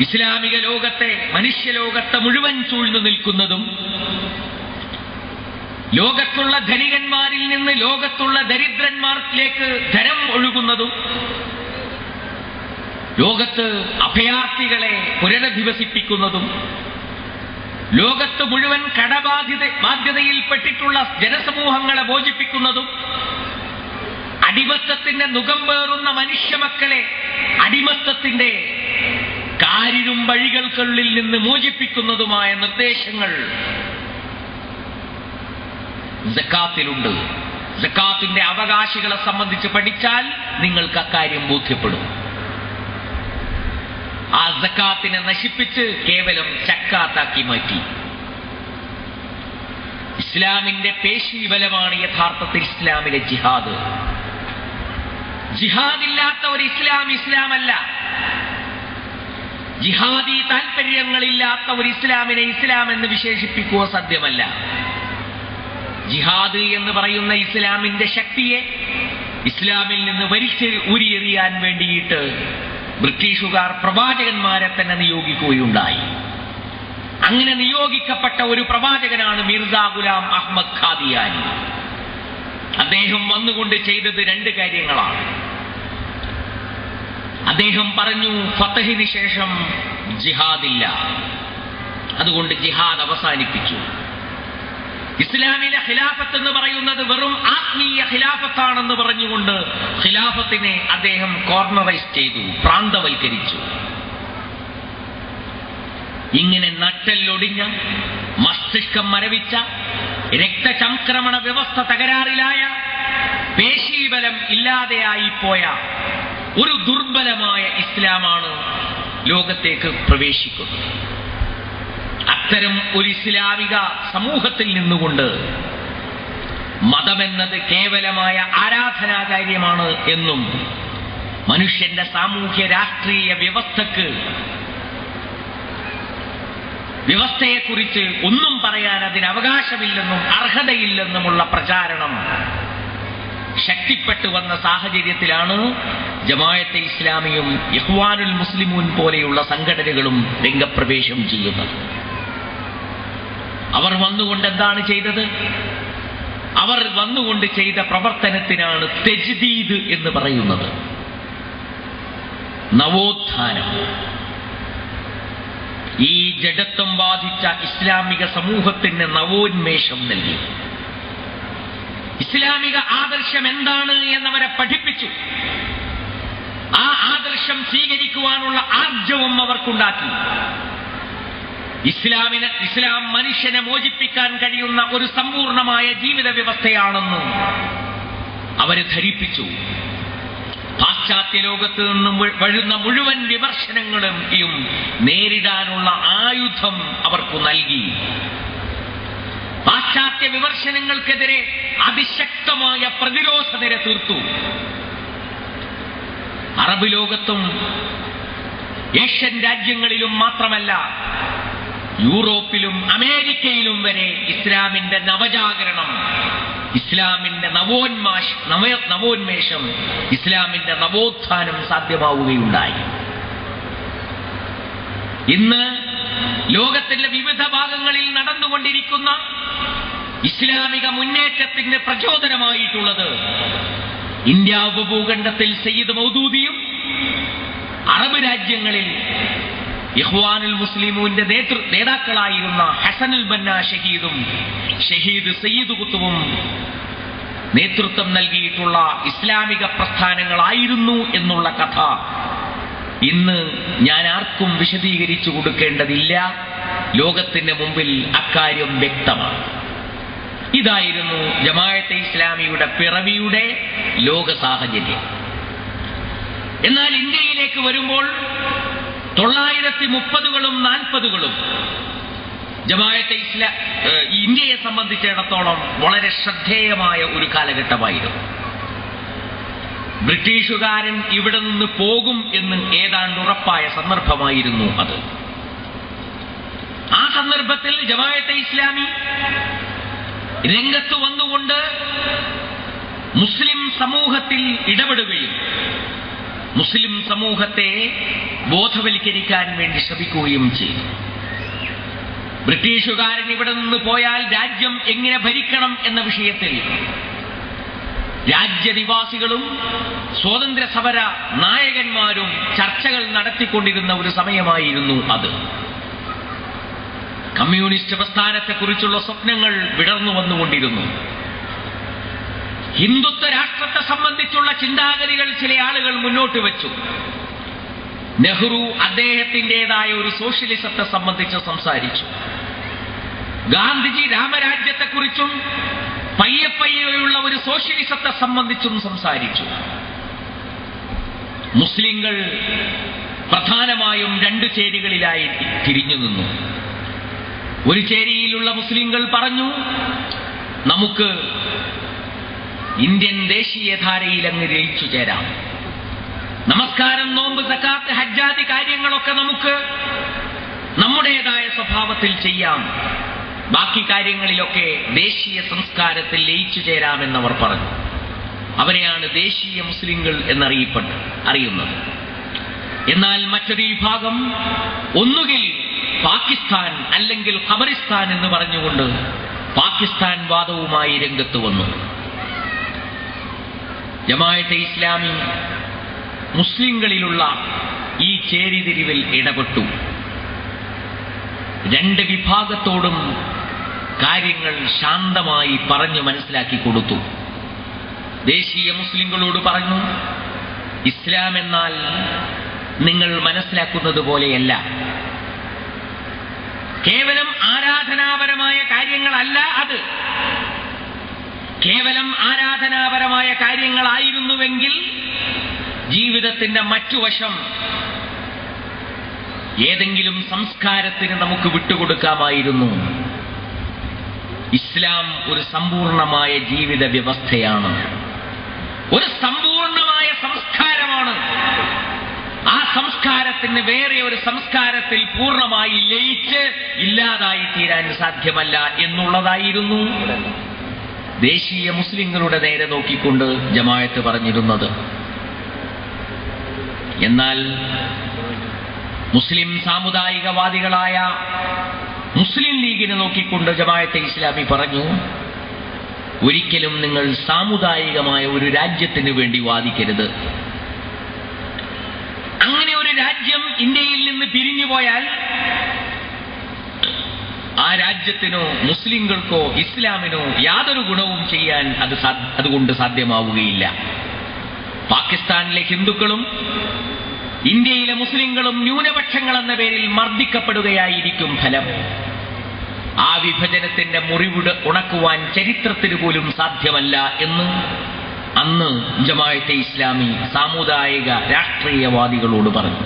ഇസ്ലാമിക ലോകത്തെ, മനുഷ്യലോകത്തെ മുഴുവൻ ചൂഴ്ന്നു നിൽക്കുന്നതും ലോകത്തുള്ള ധനികന്മാരിൽ നിന്ന് ലോകത്തുള്ള ദരിദ്രന്മാരിലേക്ക് ധനം ഒഴുകുന്നതും ലോകത്ത് അഭയാർത്ഥികളെ പുനരധിവസിപ്പിക്കുന്നതും ലോകത്ത് മുഴുവൻ ബാധ്യതയിൽപ്പെട്ടിട്ടുള്ള ജനസമൂഹങ്ങളെ മോചിപ്പിക്കുന്നതും അടിമത്തത്തിന്റെ നുകമ്പേറുന്ന മനുഷ്യമക്കളെ അടിമത്തത്തിന്റെ കാരിരും വഴികൾക്കുള്ളിൽ നിന്ന് മോചിപ്പിക്കുന്നതുമായ നിർദ്ദേശങ്ങൾ സക്കാത്തിലുണ്ട്. സക്കാത്തിന്റെ അവകാശികളെ സംബന്ധിച്ച് പഠിച്ചാൽ നിങ്ങൾക്ക് അക്കാര്യം ബോധ്യപ്പെടും. ആ സക്കാത്തിനെ നശിപ്പിച്ച് കേവലം ചക്കാത്താക്കി മാറ്റി. ഇസ്ലാമിന്റെ പേശീബലമാണ് യഥാർത്ഥത്തിൽ ഇസ്ലാമിലെ ജിഹാദ്. ജിഹാദില്ലാത്ത ഒരു ഇസ്ലാം ഇസ്ലാമല്ല. ജിഹാദി താൽപര്യങ്ങളില്ലാത്ത ഒരു ഇസ്ലാമിനെ ഇസ്ലാം എന്ന് വിശേഷിപ്പിക്കുക സാധ്യമല്ല. ജിഹാദ് എന്ന് പറയുന്ന ഇസ്ലാമിന്റെ ശക്തിയെ ഇസ്ലാമിൽ നിന്ന് വലിച്ച് ഊരിയെറിയാൻ വേണ്ടിയിട്ട് ബ്രിട്ടീഷുകാർ പ്രവാചകന്മാരെ തന്നെ നിയോഗിക്കുകയുണ്ടായി. അങ്ങനെ നിയോഗിക്കപ്പെട്ട ഒരു പ്രവാചകനാണ് മിർസ ഗുലാം അഹമ്മദ് ഖാദിയാനി. അദ്ദേഹം വന്നുകൊണ്ട് ചെയ്തത് 2 കാര്യങ്ങളാണ്. അദ്ദേഹം പറഞ്ഞു, ഫതഹിന് ശേഷം ജിഹാദില്ല, അതുകൊണ്ട് ജിഹാദ് അവസാനിപ്പിച്ചു. ഇസ്ലാമിലെ ഖിലാഫത്ത് എന്ന് പറയുന്നത് വെറും ആത്മീയ ഖിലാഫത്താണെന്ന് പറഞ്ഞുകൊണ്ട് ഖിലാഫത്തിനെ അദ്ദേഹം കോർണറൈസ് ചെയ്തു, പ്രാന്തവൽക്കരിച്ചു. ഇങ്ങനെ നട്ടെല്ലൊടിഞ്ഞ, മസ്തിഷ്കം മരവിച്ച, രക്തചംക്രമണ വ്യവസ്ഥ തകരാറിലായ, പേശീബലം ഇല്ലാതെയായിപ്പോയ ഒരു ദുർബലമായ ഇസ്ലാമാണ് ലോകത്തേക്ക് പ്രവേശിക്കുന്നത്. അത്തരം ഒരു ഇസ്ലാമിക സമൂഹത്തിൽ നിന്നുകൊണ്ട് മതമെന്നത് കേവലമായ ആരാധനാകാര്യമാണ് എന്നും മനുഷ്യന്റെ സാമൂഹ്യ രാഷ്ട്രീയ വ്യവസ്ഥയെക്കുറിച്ച് ഒന്നും പറയാൻ അതിന് അവകാശമില്ലെന്നും അർഹതയില്ലെന്നുമുള്ള പ്രചാരണം ശക്തിപ്പെട്ടു വന്ന സാഹചര്യത്തിലാണ് ജമാഅത്തെ ഇസ്ലാമിയും ഇഖ്വാനുൽ മുസ്ലിമൂൻ പോലെയുള്ള സംഘടനകളും രംഗപ്രവേശം ചെയ്യുന്നത്. അവർ വന്നുകൊണ്ട് എന്താണ് ചെയ്തത്? അവർ വന്നുകൊണ്ട് ചെയ്ത പ്രവർത്തനത്തിനാണ് തജ്ദീദ് എന്ന് പറയുന്നത്, നവോത്ഥാനം. ഈ ജഡത്വം ബാധിച്ച ഇസ്ലാമിക സമൂഹത്തിന് നവോന്മേഷം നൽകി. ഇസ്ലാമിക ആദർശം എന്താണ് എന്നവരെ പഠിപ്പിച്ചു. ആ ആദർശം സ്വീകരിക്കുവാനുള്ള ആർജവം അവർക്കുണ്ടാക്കി. ഇസ്ലാം മനുഷ്യനെ മോചിപ്പിക്കാൻ കഴിയുന്ന ഒരു സമ്പൂർണമായ ജീവിത വ്യവസ്ഥയാണെന്ന് അവരെ ധരിപ്പിച്ചു. പാശ്ചാത്യ ലോകത്ത് നിന്നും വരുന്ന മുഴുവൻ വിമർശനങ്ങളെയും നേരിടാനുള്ള ആയുധം അവർക്ക് നൽകി. പാശ്ചാത്യ വിമർശനങ്ങൾക്കെതിരെ അതിശക്തമായ പ്രതിരോധ നിര തീർത്തു. അറബ് ലോകത്തും ഏഷ്യൻ രാജ്യങ്ങളിലും മാത്രമല്ല, യൂറോപ്പിലും അമേരിക്കയിലും വരെ ഇസ്ലാമിന്റെ നവജാഗരണം, ഇസ്ലാമിന്റെ നവോന്മേഷം, ഇസ്ലാമിന്റെ നവോത്ഥാനം സാധ്യമാവുകയുണ്ടായി. ഇന്ന് ലോകത്തിന്റെ വിവിധ ഭാഗങ്ങളിൽ നടന്നുകൊണ്ടിരിക്കുന്ന ഇസ്ലാമിക മുന്നേറ്റത്തിന് പ്രചോദനമായിട്ടുള്ളത് ഇന്ത്യ ഉപഭൂഖണ്ഡത്തിൽ സയ്യിദ് മൗദൂദിയും അറബ് രാജ്യങ്ങളിൽ ഇഖ്വാനുൽ മുസ്ലിമൂന്റെ നേതാക്കളായിരുന്ന ഹസനുൽ ബന്ന ഷഹീദും ഷഹീദ് സയ്യിദ് കുത്തുബും നേതൃത്വം നൽകിയിട്ടുള്ള ഇസ്ലാമിക പ്രസ്ഥാനങ്ങളായിരുന്നു എന്നുള്ള കഥ ഇന്ന് ഞാൻ ആർക്കും വിശദീകരിച്ചു കൊടുക്കേണ്ടതില്ല. ലോകത്തിന് മുമ്പിൽ അക്കാര്യം വ്യക്തമാണ്. ഇതായിരുന്നു ജമാഅത്തെ ഇസ്ലാമിയുടെ പിറവിയുടെ ലോക സാഹചര്യം. എന്നാൽ ഇന്ത്യയിലേക്ക് വരുമ്പോൾ 1930കളും 40കളും ജമാഅത്തെ ഇന്ത്യയെ സംബന്ധിച്ചിടത്തോളം വളരെ ശ്രദ്ധേയമായ ഒരു കാലഘട്ടമായിരുന്നു. ബ്രിട്ടീഷുകാരൻ ഇവിടെ നിന്ന് പോകും എന്ന് ഏതാണ്ട് ഉറപ്പായ സന്ദർഭമായിരുന്നു അത്. ആ സന്ദർഭത്തിൽ ജമാഅത്തെ ഇസ്ലാമി രംഗത്ത് വന്നുകൊണ്ട് മുസ്ലിം സമൂഹത്തിൽ ഇടപെടുകയും മുസ്ലിം സമൂഹത്തെ ബോധവൽക്കരിക്കാൻ വേണ്ടി ശ്രമിക്കുകയും ചെയ്തു. ബ്രിട്ടീഷുകാരൻ ഇവിടെ നിന്ന് പോയാൽ രാജ്യം എങ്ങനെ ഭരിക്കണം എന്ന വിഷയത്തിൽ രാജ്യനിവാസികളും സ്വാതന്ത്ര്യ സമര നായകന്മാരും ചർച്ചകൾ നടത്തിക്കൊണ്ടിരുന്ന ഒരു സമയമായിരുന്നു അത്. കമ്മ്യൂണിസ്റ്റ് പ്രസ്ഥാനത്തെക്കുറിച്ചുള്ള സ്വപ്നങ്ങൾ വിടർന്നു വന്നുകൊണ്ടിരുന്നു. ഹിന്ദുത്വ രാഷ്ട്രത്തെ സംബന്ധിച്ചുള്ള ചിന്താഗതികൾ ചില ആളുകൾ മുന്നോട്ട് വെച്ചു. നെഹ്റു അദ്ദേഹത്തിൻ്റെതായ ഒരു സോഷ്യലിസത്തെ സംബന്ധിച്ച് സംസാരിച്ചു. ഗാന്ധിജി രാമരാജ്യത്തെക്കുറിച്ചും പയ്യെപ്പയ്യെയുള്ള ഒരു സോഷ്യലിസത്തെ സംബന്ധിച്ചും സംസാരിച്ചു. മുസ്ലിങ്ങൾ പ്രധാനമായും രണ്ട് ചേരികളിലായി തിരിഞ്ഞു നിന്നു. ഒരു ചേരിയിലുള്ള മുസ്ലിങ്ങൾ പറഞ്ഞു, നമുക്ക് ഇന്ത്യൻ ദേശീയധാരയിൽ അങ്ങ് ലയിച്ചു ചേരാം. നമസ്കാരം, നോമ്പ്, സക്കാത്ത്, ഹജ്ജാദി കാര്യങ്ങളൊക്കെ നമുക്ക് നമ്മുടേതായ സ്വഭാവത്തിൽ ചെയ്യാം. ബാക്കി കാര്യങ്ങളിലൊക്കെ ദേശീയ സംസ്കാരത്തിൽ ലയിച്ചു ചേരാമെന്നവർ പറഞ്ഞു. അവരെയാണ് ദേശീയ മുസ്ലിങ്ങൾ അറിയുന്നത്. എന്നാൽ മറ്റൊരു വിഭാഗം ഒന്നുകിൽ പാകിസ്ഥാൻ അല്ലെങ്കിൽ ഖബറിസ്ഥാൻ എന്ന് പറഞ്ഞുകൊണ്ട് പാകിസ്ഥാൻ വാദവുമായി രംഗത്ത് വന്നു. ജമാഅത്തെ ഇസ്ലാമി മുസ്ലിങ്ങളിലുള്ള ഈ ചേരിതിരിവിൽ ഇടപെട്ടു. രണ്ട് വിഭാഗത്തോടും കാര്യങ്ങൾ ശാന്തമായി പറഞ്ഞു മനസ്സിലാക്കി കൊടുത്തു. ദേശീയ മുസ്ലിങ്ങളോട് പറഞ്ഞു, ഇസ്ലാം എന്നാൽ നിങ്ങൾ മനസ്സിലാക്കുന്നത് പോലെയല്ല. കേവലം ആരാധനാപരമായ കാര്യങ്ങളല്ല അത്. കേവലം ആരാധനാപരമായ കാര്യങ്ങളായിരുന്നുവെങ്കിൽ ജീവിതത്തിന്റെ മറ്റു വശം ഏതെങ്കിലും സംസ്കാരത്തിന് നമുക്ക് വിട്ടുകൊടുക്കാമായിരുന്നു. ഇസ്ലാം ഒരു സമ്പൂർണമായ ജീവിത വ്യവസ്ഥയാണ്, ഒരു സമ്പൂർണമായ സംസ്കാരമാണ്. ആ സംസ്കാരത്തിന് വേറെ ഒരു സംസ്കാരത്തിൽ പൂർണ്ണമായി ലയിച്ച് ഇല്ലാതായി തീരാൻ സാധ്യമല്ല എന്നുള്ളതായിരുന്നു ദേശീയ മുസ്ലിങ്ങളുടെ നേരെ നോക്കിക്കൊണ്ട് ജമാഅത്ത് പറഞ്ഞിരുന്നത്. എന്നാൽ മുസ്ലിം സാമുദായികവാദികളായ മുസ്ലിം ലീഗിനെ നോക്കിക്കൊണ്ട് ജമാഅത്തെ ഇസ്ലാമി പറഞ്ഞു, ഒരിക്കലും നിങ്ങൾ സാമുദായികമായ ഒരു രാജ്യത്തിന് വേണ്ടി വാദിക്കരുത്. അങ്ങനെ ഒരു രാജ്യം ഇന്ത്യയിൽ നിന്ന് പിരിഞ്ഞുപോയാൽ ആ രാജ്യത്തിനോ മുസ്ലിങ്ങൾക്കോ ഇസ്ലാമിനോ യാതൊരു ഗുണവും ചെയ്യാൻ അതുകൊണ്ട് സാധ്യമാവുകയില്ല. പാകിസ്ഥാനിലെ ഹിന്ദുക്കളും ഇന്ത്യയിലെ മുസ്ലിങ്ങളും ന്യൂനപക്ഷങ്ങൾ എന്ന പേരിൽ മർദ്ദിക്കപ്പെടുകയായിരിക്കും ഫലം. ആ വിഭജനത്തിന്റെ മുറിവ് ഉണക്കുവാൻ ചരിത്രത്തിന് പോലും സാധ്യമല്ല എന്ന് അന്ന് ജമാഅത്തെ ഇസ്ലാമി സാമുദായിക രാഷ്ട്രീയവാദികളോട് പറഞ്ഞു.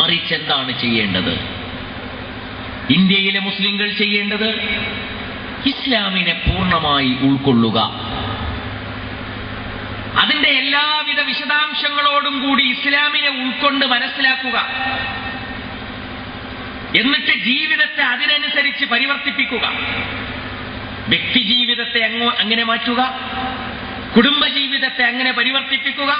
മറിച്ച് എന്താണ് ചെയ്യേണ്ടത്? ഇന്ത്യയിലെ മുസ്ലിങ്ങൾ ചെയ്യേണ്ടത് ഇസ്ലാമിനെ പൂർണ്ണമായി ഉൾക്കൊള്ളുക, അതിന്റെ എല്ലാവിധ വിശദാംശങ്ങളോടും കൂടി ഇസ്ലാമിനെ ഉൾക്കൊണ്ട് മനസ്സിലാക്കുക, എന്നിട്ട് ജീവിതത്തെ അതിനനുസരിച്ച് പരിവർത്തിപ്പിക്കുക. വ്യക്തിജീവിതത്തെ അങ്ങനെ മാറ്റുക, കുടുംബജീവിതത്തെ അങ്ങനെ പരിവർത്തിപ്പിക്കുക.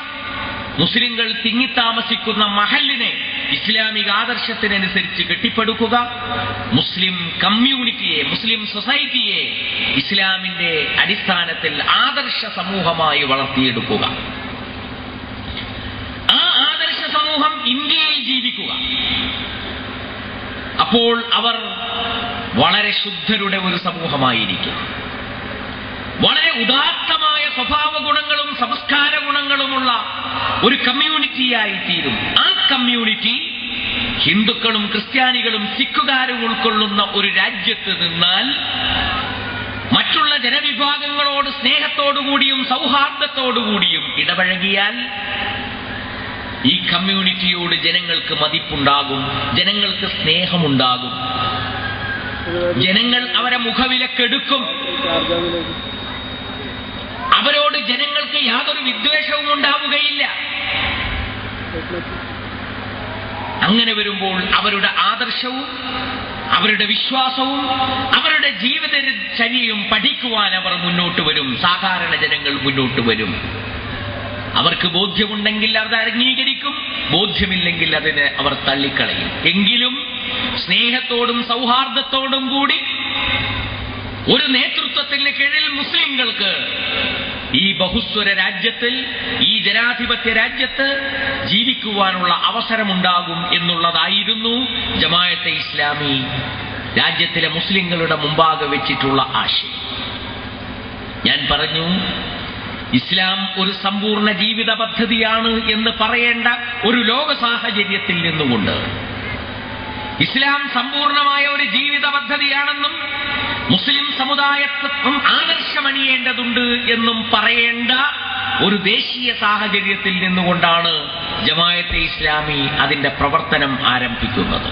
മുസ്ലിങ്ങൾ തിങ്ങിത്താമസിക്കുന്ന മഹല്ലിനെ ഇസ്ലാമിക ആദർശത്തിനനുസരിച്ച് കെട്ടിപ്പടുക്കുക. മുസ്ലിം കമ്മ്യൂണിറ്റിയെ, മുസ്ലിം സൊസൈറ്റിയെ ഇസ്ലാമിന്റെ അടിസ്ഥാനത്തിൽ ആദർശ സമൂഹമായി വളർത്തിയെടുക്കുക. ആ ആദർശ സമൂഹം ഇന്ത്യയിൽ ജീവിക്കുക. അപ്പോൾ അവർ വളരെ ശുദ്ധരുടെ ഒരു സമൂഹമായിരിക്കും. വളരെ ഉദാത്തമായ സ്വഭാവ ഗുണങ്ങളും സംസ്കാര ഗുണങ്ങളുമുള്ള ഒരു കമ്മ്യൂണിറ്റിയായിത്തീരും. ആ കമ്മ്യൂണിറ്റി ഹിന്ദുക്കളും ക്രിസ്ത്യാനികളും സിഖുകാരും ഉൾക്കൊള്ളുന്ന ഒരു രാജ്യത്ത് നിന്നാൽ മറ്റുള്ള ജനവിഭാഗങ്ങളോട് സ്നേഹത്തോടുകൂടിയും സൗഹാർദ്ദത്തോടുകൂടിയും ഇടപഴകിയാൽ ഈ കമ്മ്യൂണിറ്റിയോട് ജനങ്ങൾക്ക് മതിപ്പുണ്ടാകും, ജനങ്ങൾക്ക് സ്നേഹമുണ്ടാകും, ജനങ്ങൾ അവരെ മുഖവിലക്കെടുക്കും. അവരോട് ജനങ്ങൾക്ക് യാതൊരു വിദ്വേഷവും ഉണ്ടാവുകയില്ല. അങ്ങനെ വരുമ്പോൾ അവരുടെ ആദർശവും അവരുടെ വിശ്വാസവും അവരുടെ ജീവിതചര്യയും പഠിക്കുവാൻ അവർ മുന്നോട്ട് വരും. സാധാരണ ജനങ്ങൾ മുന്നോട്ട് വരും. അവർക്ക് ബോധ്യമുണ്ടെങ്കിൽ അത് അംഗീകരിക്കും, ബോധ്യമില്ലെങ്കിൽ അതിനെ അവർ തള്ളിക്കളയും. എങ്കിലും സ്നേഹത്തോടും സൗഹാർദ്ദത്തോടും കൂടി ഒരു നേതൃത്വത്തിന് കീഴിൽ മുസ്ലിങ്ങൾക്ക് ഈ ബഹുസ്വര രാജ്യത്തിൽ, ഈ ജനാധിപത്യ രാജ്യത്ത് ജീവിക്കുവാനുള്ള അവസരമുണ്ടാകും എന്നുള്ളതായിരുന്നു ജമാഅത്തെ ഇസ്ലാമി രാജ്യത്തിലെ മുസ്ലിങ്ങളുടെ മുമ്പാകെ വെച്ചിട്ടുള്ള ആശയം. ഞാൻ പറഞ്ഞു, ഇസ്ലാം ഒരു സമ്പൂർണ്ണ ജീവിത പദ്ധതിയാണ് എന്ന് പറയേണ്ട ഒരു ലോക സാഹചര്യത്തിൽ നിന്നുകൊണ്ട് ഇസ്ലാം സമ്പൂർണമായ ഒരു ജീവിത പദ്ധതിയാണെന്നും മുസ്ലിം സമുദായത്വം ആദർശമണിയേണ്ടതുണ്ട് എന്നും പറയേണ്ട ഒരു ദേശീയ സാഹചര്യത്തിൽ നിന്നുകൊണ്ടാണ് ജമാഅത്തെ ഇസ്ലാമി അതിന്റെ പ്രവർത്തനം ആരംഭിക്കുന്നത്.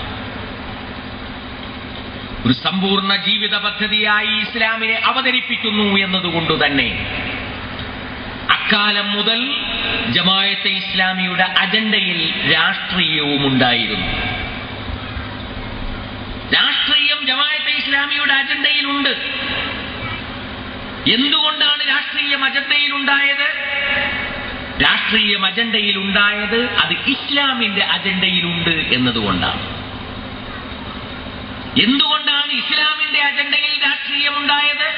ഒരു സമ്പൂർണ്ണ ജീവിത പദ്ധതിയായി ഇസ്ലാമിനെ അവതരിപ്പിക്കുന്നു എന്നതുകൊണ്ട് തന്നെ അക്കാലം മുതൽ ജമാഅത്തെ ഇസ്ലാമിയുടെ അജണ്ടയിൽ രാഷ്ട്രീയവും ഉണ്ടായിരുന്നു. രാഷ്ട്രീയം ജമാഅത്തെ ഇസ്ലാമിയുടെ അജണ്ടയിലുണ്ട്. എന്തുകൊണ്ടാണ് രാഷ്ട്രീയം അജണ്ടയിലുണ്ടായത്? രാഷ്ട്രീയം അജണ്ടയിലുണ്ടായത് അത് ഇസ്ലാമിന്റെ അജണ്ടയിലുണ്ട് എന്നതുകൊണ്ടാണ്. എന്തുകൊണ്ടാണ് ഇസ്ലാമിന്റെ അജണ്ടയിൽ രാഷ്ട്രീയമുണ്ടായത്?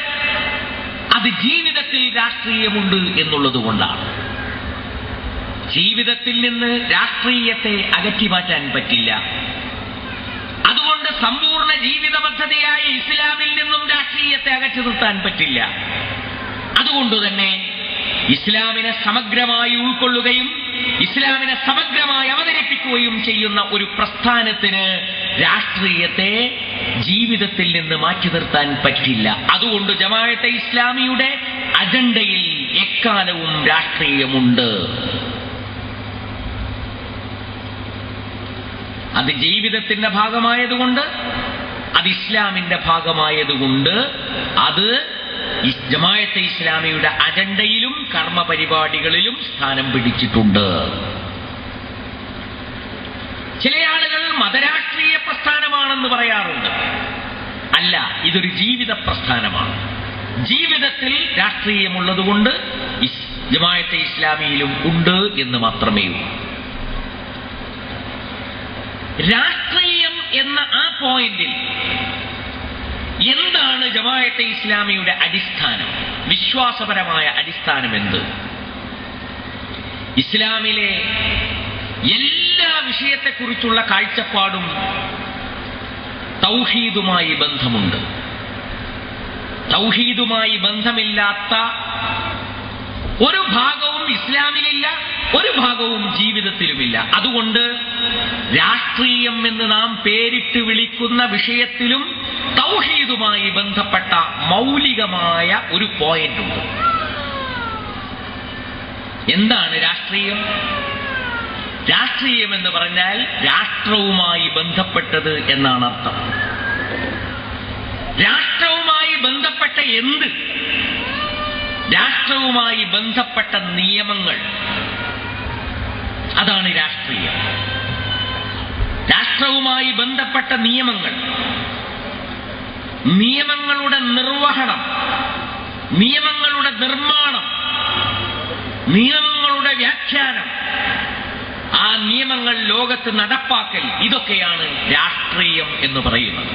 അത് ജീവിതത്തിൽ രാഷ്ട്രീയമുണ്ട് എന്നുള്ളത് കൊണ്ടാണ്. ജീവിതത്തിൽ നിന്ന് രാഷ്ട്രീയത്തെ അകറ്റി മാറ്റാൻ പറ്റില്ല. അതുകൊണ്ട് സമ്പൂർണ്ണ ജീവിത പദ്ധതിയായ ഇസ്ലാമിൽ നിന്നും രാഷ്ട്രീയത്തെ അകറ്റി നിർത്താൻ പറ്റില്ല. അതുകൊണ്ട് തന്നെ ഇസ്ലാമിനെ സമഗ്രമായി ഉൾക്കൊള്ളുകയും ഇസ്ലാമിനെ സമഗ്രമായി അവതരിപ്പിക്കുകയും ചെയ്യുന്ന ഒരു പ്രസ്ഥാനത്തിന് രാഷ്ട്രീയത്തെ ജീവിതത്തിൽ നിന്ന് മാറ്റി നിർത്താൻ പറ്റില്ല. അതുകൊണ്ട് ജമാഅത്തെ ഇസ്ലാമിയുടെ അജണ്ടയിൽ എക്കാലവും രാഷ്ട്രീയമുണ്ട്. അത് ജീവിതത്തിന്റെ ഭാഗമായതുകൊണ്ട്, അത് ഇസ്ലാമിന്റെ ഭാഗമായതുകൊണ്ട് അത് ജമാഅത്തെ ഇസ്ലാമിയുടെ അജണ്ടയിലും കർമ്മപരിപാടികളിലും സ്ഥാനം പിടിച്ചിട്ടുണ്ട്. ചില ആളുകൾ മതരാഷ്ട്രീയ പ്രസ്ഥാനമാണെന്ന് പറയാറുണ്ട്. അല്ല, ഇതൊരു ജീവിത പ്രസ്ഥാനമാണ്. ജീവിതത്തിൽ രാഷ്ട്രീയമുള്ളതുകൊണ്ട് ജമാഅത്തെ ഇസ്ലാമിയിലും ഉണ്ട് എന്ന് മാത്രമേ ഉള്ളൂ. രാഷ്ട്രീയം എന്ന ആ പോയിന്റിൽ എന്താണ് ജമാഅത്തെ ഇസ്ലാമിയുടെ അടിസ്ഥാനം? വിശ്വാസപരമായ അടിസ്ഥാനം എന്ത്? ഇസ്ലാമിലെ എല്ലാ വിഷയത്തെക്കുറിച്ചുള്ള കാഴ്ചപ്പാടും തൗഹീദുമായി ബന്ധമുണ്ട്. തൗഹീദുമായി ബന്ധമില്ലാത്ത ഒരു ഭാഗവും ഇസ്ലാമിലില്ല, ഒരു ഭാഗവും ജീവിതത്തിലുമില്ല. അതുകൊണ്ട് രാഷ്ട്രീയം എന്ന് നാം പേരിട്ട് വിളിക്കുന്ന വിഷയത്തിലും തൗഹീദുമായി ബന്ധപ്പെട്ട മൗലികമായ ഒരു പോയിന്റ് ഉണ്ട്. എന്താണ് രാഷ്ട്രീയം? രാഷ്ട്രീയം എന്ന് പറഞ്ഞാൽ രാഷ്ട്രവുമായി ബന്ധപ്പെട്ടത് എന്നാണ് അർത്ഥം. രാഷ്ട്രവുമായി ബന്ധപ്പെട്ട എന്ത്? രാഷ്ട്രവുമായി ബന്ധപ്പെട്ട നിയമങ്ങൾ, അതാണ് രാഷ്ട്രീയം. രാഷ്ട്രവുമായി ബന്ധപ്പെട്ട നിയമങ്ങൾ, നിയമങ്ങളുടെ നിർവഹണം, നിയമങ്ങളുടെ നിർമ്മാണം, നിയമങ്ങളുടെ വ്യാഖ്യാനം, ആ നിയമങ്ങൾ ലോകത്ത് നടപ്പാക്കൽ, ഇതൊക്കെയാണ് രാഷ്ട്രീയം എന്ന് പറയുന്നത്.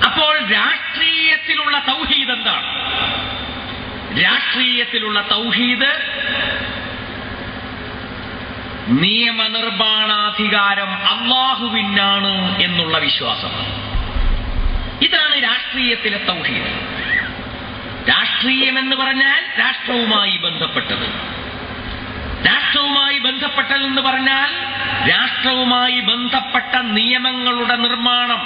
അപ്പോൾ രാഷ്ട്രീയത്തിലുള്ള തൗഹീദ് എന്താണ്? രാഷ്ട്രീയത്തിലുള്ള തൗഹീദ് നിയമനിർമ്മാണാധികാരം അല്ലാഹുവിനാണ് എന്നുള്ള വിശ്വാസമാണ്. ഇതാണ് രാഷ്ട്രീയത്തിലെ തൗഹീദ്. രാഷ്ട്രീയം എന്ന് പറഞ്ഞാൽ രാഷ്ട്രവുമായി ബന്ധപ്പെട്ടത്. രാഷ്ട്രവുമായി ബന്ധപ്പെട്ടതെന്ന് പറഞ്ഞാൽ രാഷ്ട്രവുമായി ബന്ധപ്പെട്ട നിയമങ്ങളുടെ നിർമ്മാണം,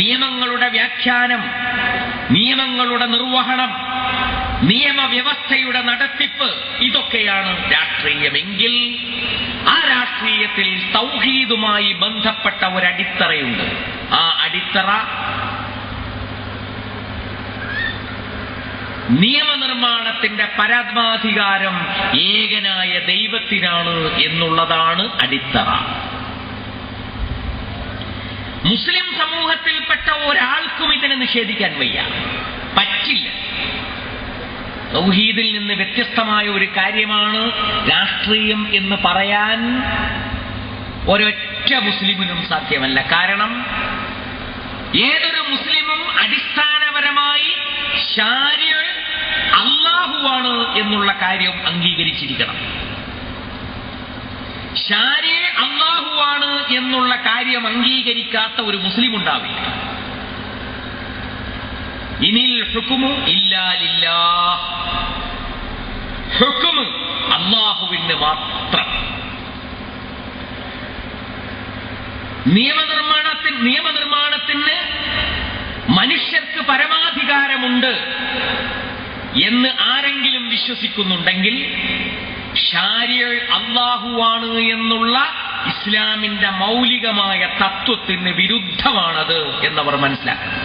നിയമങ്ങളുടെ വ്യാഖ്യാനം, നിയമങ്ങളുടെ നിർവഹണം, നിയമവ്യവസ്ഥയുടെ നടത്തിപ്പ്, ഇതൊക്കെയാണ് രാഷ്ട്രീയമെങ്കിൽ ആ രാഷ്ട്രീയത്തിൽ തൗഹീദുമായി ബന്ധപ്പെട്ട ഒരടിത്തറയുണ്ട്. ആ അടിത്തറ നിയമനിർമ്മാണത്തിന്റെ പരമാധികാരം ഏകനായ ദൈവത്തിനാണ് എന്നുള്ളതാണ് അടിത്തറ. മുസ്ലിം സമൂഹത്തിൽപ്പെട്ട ഒരാൾക്കും ഇതിനെ നിഷേധിക്കാൻ വയ്യ, പറ്റില്ല. തൗഹീദിൽ നിന്ന് വ്യത്യസ്തമായ ഒരു കാര്യമാണ് രാഷ്ട്രീയം എന്ന് പറയാൻ ഒരൊറ്റ മുസ്ലിമിനും സാധ്യമല്ല. കാരണം ഏതൊരു മുസ്ലിമും അടിസ്ഥാനപരമായി ശാരിഅ അല്ലാഹുവാണ് എന്നുള്ള കാര്യം അംഗീകരിച്ചിരിക്കണം. ശാരിഅ അല്ലാഹുവാണ് എന്നുള്ള കാര്യം അംഗീകരിക്കാത്ത ഒരു മുസ്ലിം ഉണ്ടാവില്ല. ഇനിൽ ഹുക്മു ഇല്ലാ ലില്ലാഹ്, ഹുക്മ് അല്ലാഹുവിന് മാത്രം. നിയമനിർമ്മാണത്തിന് മനുഷ്യർക്ക് പരമാധികാരമുണ്ട് എന്ന് ആരെങ്കിലും വിശ്വസിക്കുന്നുണ്ടെങ്കിൽ ശാരിഅ അല്ലാഹുവാണ് എന്നുള്ള ഇസ്ലാമിന്റെ മൗലികമായ തത്വത്തിന് വിരുദ്ധമാണത് എന്നവർ മനസ്സിലാക്കണം.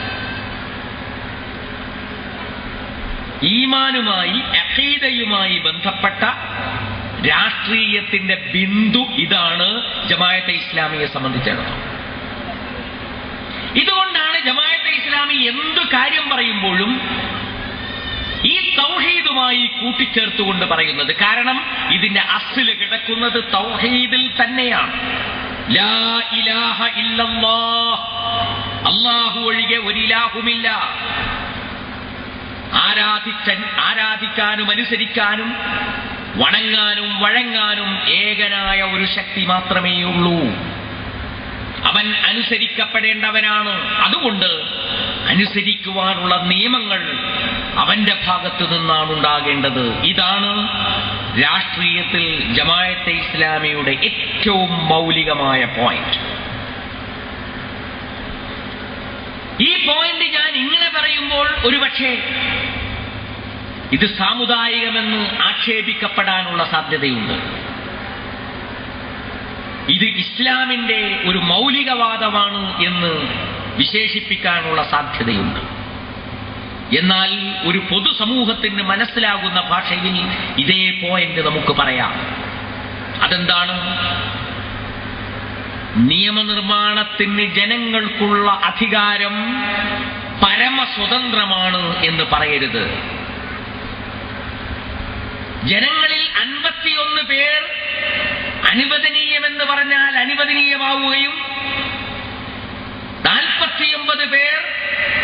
ഈമാനുമായി അഖീദയുമായി ബന്ധപ്പെട്ട രാഷ്ട്രീയത്തിന്റെ ബിന്ദു ഇതാണ് ജമാഅത്തെ ഇസ്ലാമിയെ സംബന്ധിച്ചിടത്തോളം. ഇതുകൊണ്ടാണ് ജമാഅത്തെ ഇസ്ലാമി എന്ത് കാര്യം പറയുമ്പോഴും ഈ തൗഹീദുമായി കൂട്ടിച്ചേർത്തുകൊണ്ട് പറയുന്നത്. കാരണം ഇതിന്റെ അസ്ല് കിടക്കുന്നത് തൗഹീദിൽ തന്നെയാണ്. ലാ ഇലാഹ ഇല്ലല്ലാഹ്, അല്ലാഹു ഒഴികെ ഒരിലാഹുമില്ല. ആരാധിക്കാനും അനുസരിക്കാനും വണങ്ങാനും വഴങ്ങാനും ഏകനായ ഒരു ശക്തി മാത്രമേയുള്ളൂ. അവൻ അനുസരിക്കപ്പെടേണ്ടവനാണ്. അതുകൊണ്ട് അനുസരിക്കുവാനുള്ള നിയമങ്ങൾ അവന്റെ ഭാഗത്ത് നിന്നാണ് ഉണ്ടാകേണ്ടത്. ഇതാണ് രാഷ്ട്രീയത്തിൽ ജമാഅത്തെ ഇസ്ലാമിയുടെ ഏറ്റവും മൗലികമായ പോയിന്റ്. ഈ പോയിന്റ് ഞാൻ ഇങ്ങനെ പറയുമ്പോൾ ഒരുപക്ഷെ ഇത് സാമുദായികമെന്ന് ആക്ഷേപിക്കപ്പെടാനുള്ള സാധ്യതയുണ്ട്. ഇത് ഇസ്ലാമിന്റെ ഒരു മൗലികവാദമാണ് എന്ന് വിശേഷിപ്പിക്കാനുള്ള സാധ്യതയുണ്ട്. എന്നാൽ ഒരു പൊതുസമൂഹത്തിന് മനസ്സിലാകുന്ന ഭാഷയിൽ ഇതേ പോയിന്റ് നമുക്ക് പറയാം. അതെന്താണ്? നിയമനിർമ്മാണത്തിന് ജനങ്ങൾക്കുള്ള അധികാരം പരമസ്വതന്ത്രമാണ് എന്ന് പറയരുത്. ജനങ്ങളിൽ 51 പേർ അനുവദനീയമെന്ന് പറഞ്ഞാൽ അനുവദനീയമാവുകയും 49 പേർ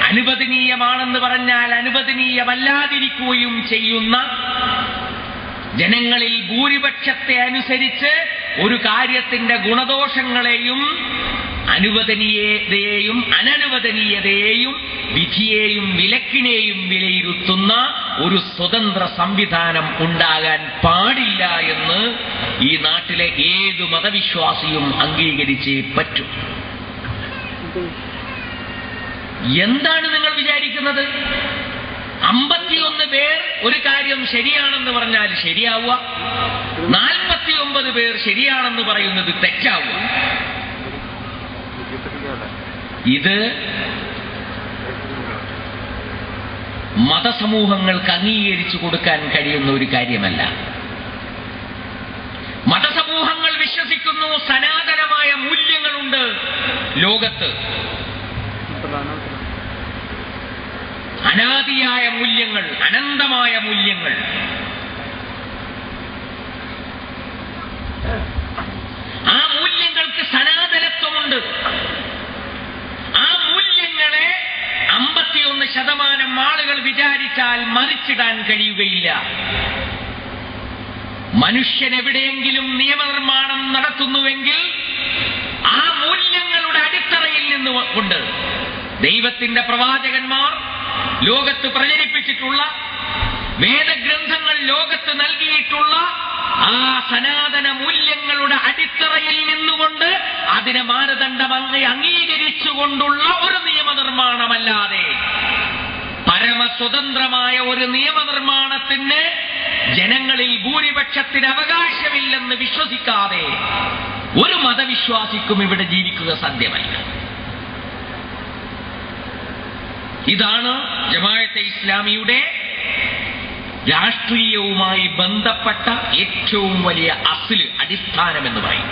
അനുവദനീയമാണെന്ന് പറഞ്ഞാൽ അനുവദനീയമല്ലാതിരിക്കുകയും ചെയ്യുന്ന ജനങ്ങളിൽ ഭൂരിപക്ഷത്തെ അനുസരിച്ച് ഒരു കാര്യത്തിന്റെ ഗുണദോഷങ്ങളെയും അനുവദനീയതയെയും അനനുവദനീയതയെയും വിധിയെയും വിലക്കിനെയും വിലയിരുത്തുന്ന ഒരു സ്വതന്ത്ര സംവിധാനം ഉണ്ടാകാൻ പാടില്ല എന്ന് ഈ നാട്ടിലെ ഏതു മതവിശ്വാസിയും അംഗീകരിച്ചേ പറ്റൂ. എന്താണ് നിങ്ങൾ വിചാരിക്കുന്നത്? 51 പേർ ഒരു കാര്യം ശരിയാണെന്ന് പറഞ്ഞാൽ ശരിയാവുക, 49 പേർ ശരിയാണെന്ന് പറയുന്നത് തെറ്റാവുക. ഇത് മതസമൂഹങ്ങൾക്ക് അംഗീകരിച്ചു കൊടുക്കാൻ കഴിയുന്ന ഒരു കാര്യമല്ല. മതസമൂഹങ്ങൾ വിശ്വസിക്കുന്നു സനാതനമായ മൂല്യങ്ങളുണ്ട് ലോകത്ത്, അനാദിയായ മൂല്യങ്ങൾ, അനന്തമായ മൂല്യങ്ങൾ. ആ മൂല്യങ്ങൾക്ക് സനാതനത്വമുണ്ട്. ആ മൂല്യങ്ങളെ 51% ആളുകൾ വിചാരിച്ചാൽ മറിച്ചിടാൻ കഴിയുകയില്ല. മനുഷ്യൻ എവിടെയെങ്കിലും നിയമനിർമ്മാണം നടത്തുന്നുവെങ്കിൽ ആ മൂല്യങ്ങളുടെ അടിത്തറയിൽ നിന്നുകൊണ്ട് ദൈവത്തിന്റെ പ്രവാചകന്മാർ ലോകത്ത് പ്രചരിപ്പിച്ചിട്ടുള്ള, വേദഗ്രന്ഥങ്ങൾ ലോകത്ത് നൽകിയിട്ടുള്ള ആ സനാതന മൂല്യങ്ങളുടെ അടിത്തറയിൽ നിന്നുകൊണ്ട് അതിനെ മാനദണ്ഡമായി അംഗീകരിച്ചുകൊണ്ടുള്ള ഒരു നിയമനിർമ്മാണമല്ലാതെ പരമസ്വതന്ത്രമായ ഒരു നിയമനിർമ്മാണത്തിന് ജനങ്ങളിൽ ഭൂരിപക്ഷത്തിന് അവകാശമില്ലെന്ന് വിശ്വസിക്കാതെ ഒരു മതവിശ്വാസിക്കും ഇവിടെ ജീവിക്കുക സാധ്യമല്ല. ഇതാണ് ജമാഅത്തെ ഇസ്ലാമിയുടെ രാഷ്ട്രീയവുമായി ബന്ധപ്പെട്ട ഏറ്റവും വലിയ അടിസ്ഥാനം എന്ന് പറയും.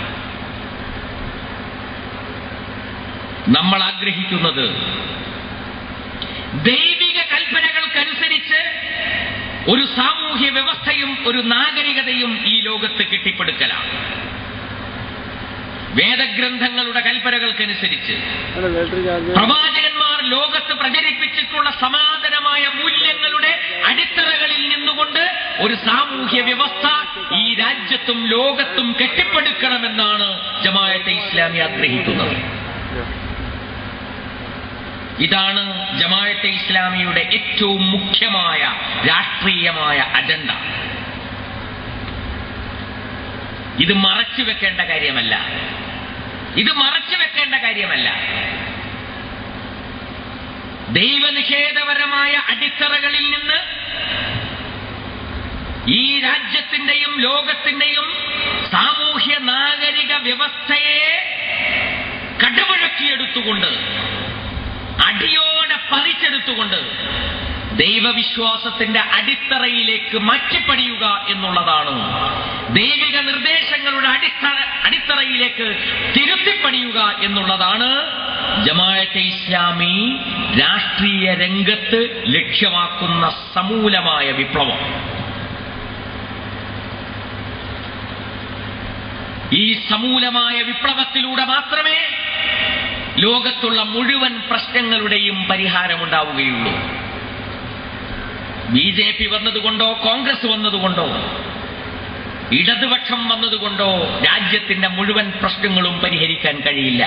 നമ്മൾ ആഗ്രഹിക്കുന്നത് ദൈവിക കൽപ്പനകൾക്കനുസരിച്ച് ഒരു സാമൂഹ്യ വ്യവസ്ഥയും ഒരു നാഗരികതയും ഈ ലോകത്ത് കെട്ടിപ്പടുക്കലാണ്. വേദഗ്രന്ഥങ്ങളുടെ കൽപ്പനകൾക്കനുസരിച്ച് പ്രവാചകന്മാർ ലോകത്ത് പ്രചരിപ്പിച്ചിട്ടുള്ള സമാന്തരമായ മൂല്യങ്ങളുടെ അടിത്തറകളിൽ നിന്നുകൊണ്ട് ഒരു സാമൂഹ്യ വ്യവസ്ഥ ഈ രാജ്യത്തും ലോകത്തും കെട്ടിപ്പടുക്കണമെന്നാണ് ജമാഅത്തെ ഇസ്ലാമി ആഗ്രഹിക്കുന്നത്. ഇതാണ് ജമാഅത്തെ ഇസ്ലാമിയുടെ ഏറ്റവും മുഖ്യമായ രാഷ്ട്രീയമായ അജണ്ട. ഇത് മറച്ചു വെക്കേണ്ട കാര്യമല്ല. ഇത് മറച്ചു വെക്കേണ്ട കാര്യമല്ല. ദൈവനിഷേധപരമായ അടിത്തറകളിൽ നിന്ന് ഈ രാജ്യത്തിന്റെയും ലോകത്തിന്റെയും സാമൂഹ്യ നാഗരിക വ്യവസ്ഥയെ കടമുഴക്കിയെടുത്തുകൊണ്ട്, അടിയോടെ പറിച്ചെടുത്തുകൊണ്ട് ദൈവവിശ്വാസത്തിന്റെ അടിത്തറയിലേക്ക് മാറ്റിപ്പടിയുക എന്നുള്ളതാണ്, ദൈവിക നിർദ്ദേശങ്ങളുടെ അടിത്തറയിലേക്ക് തിരുത്തിപ്പണിയുക എന്നുള്ളതാണ് ജമാഅത്തെ ഇസ്ലാമി രാഷ്ട്രീയ രംഗത്ത് ലക്ഷ്യമാക്കുന്ന സമൂലമായ വിപ്ലവം. ഈ സമൂലമായ വിപ്ലവത്തിലൂടെ മാത്രമേ ലോകത്തുള്ള മുഴുവൻ പ്രശ്നങ്ങളുടെയും പരിഹാരമുണ്ടാവുകയുള്ളൂ. ബിജെപി വന്നതുകൊണ്ടോ കോൺഗ്രസ് വന്നതുകൊണ്ടോ ഇടതുപക്ഷം വന്നതുകൊണ്ടോ രാജ്യത്തിന്റെ മുഴുവൻ പ്രശ്നങ്ങളും പരിഹരിക്കാൻ കഴിയില്ല.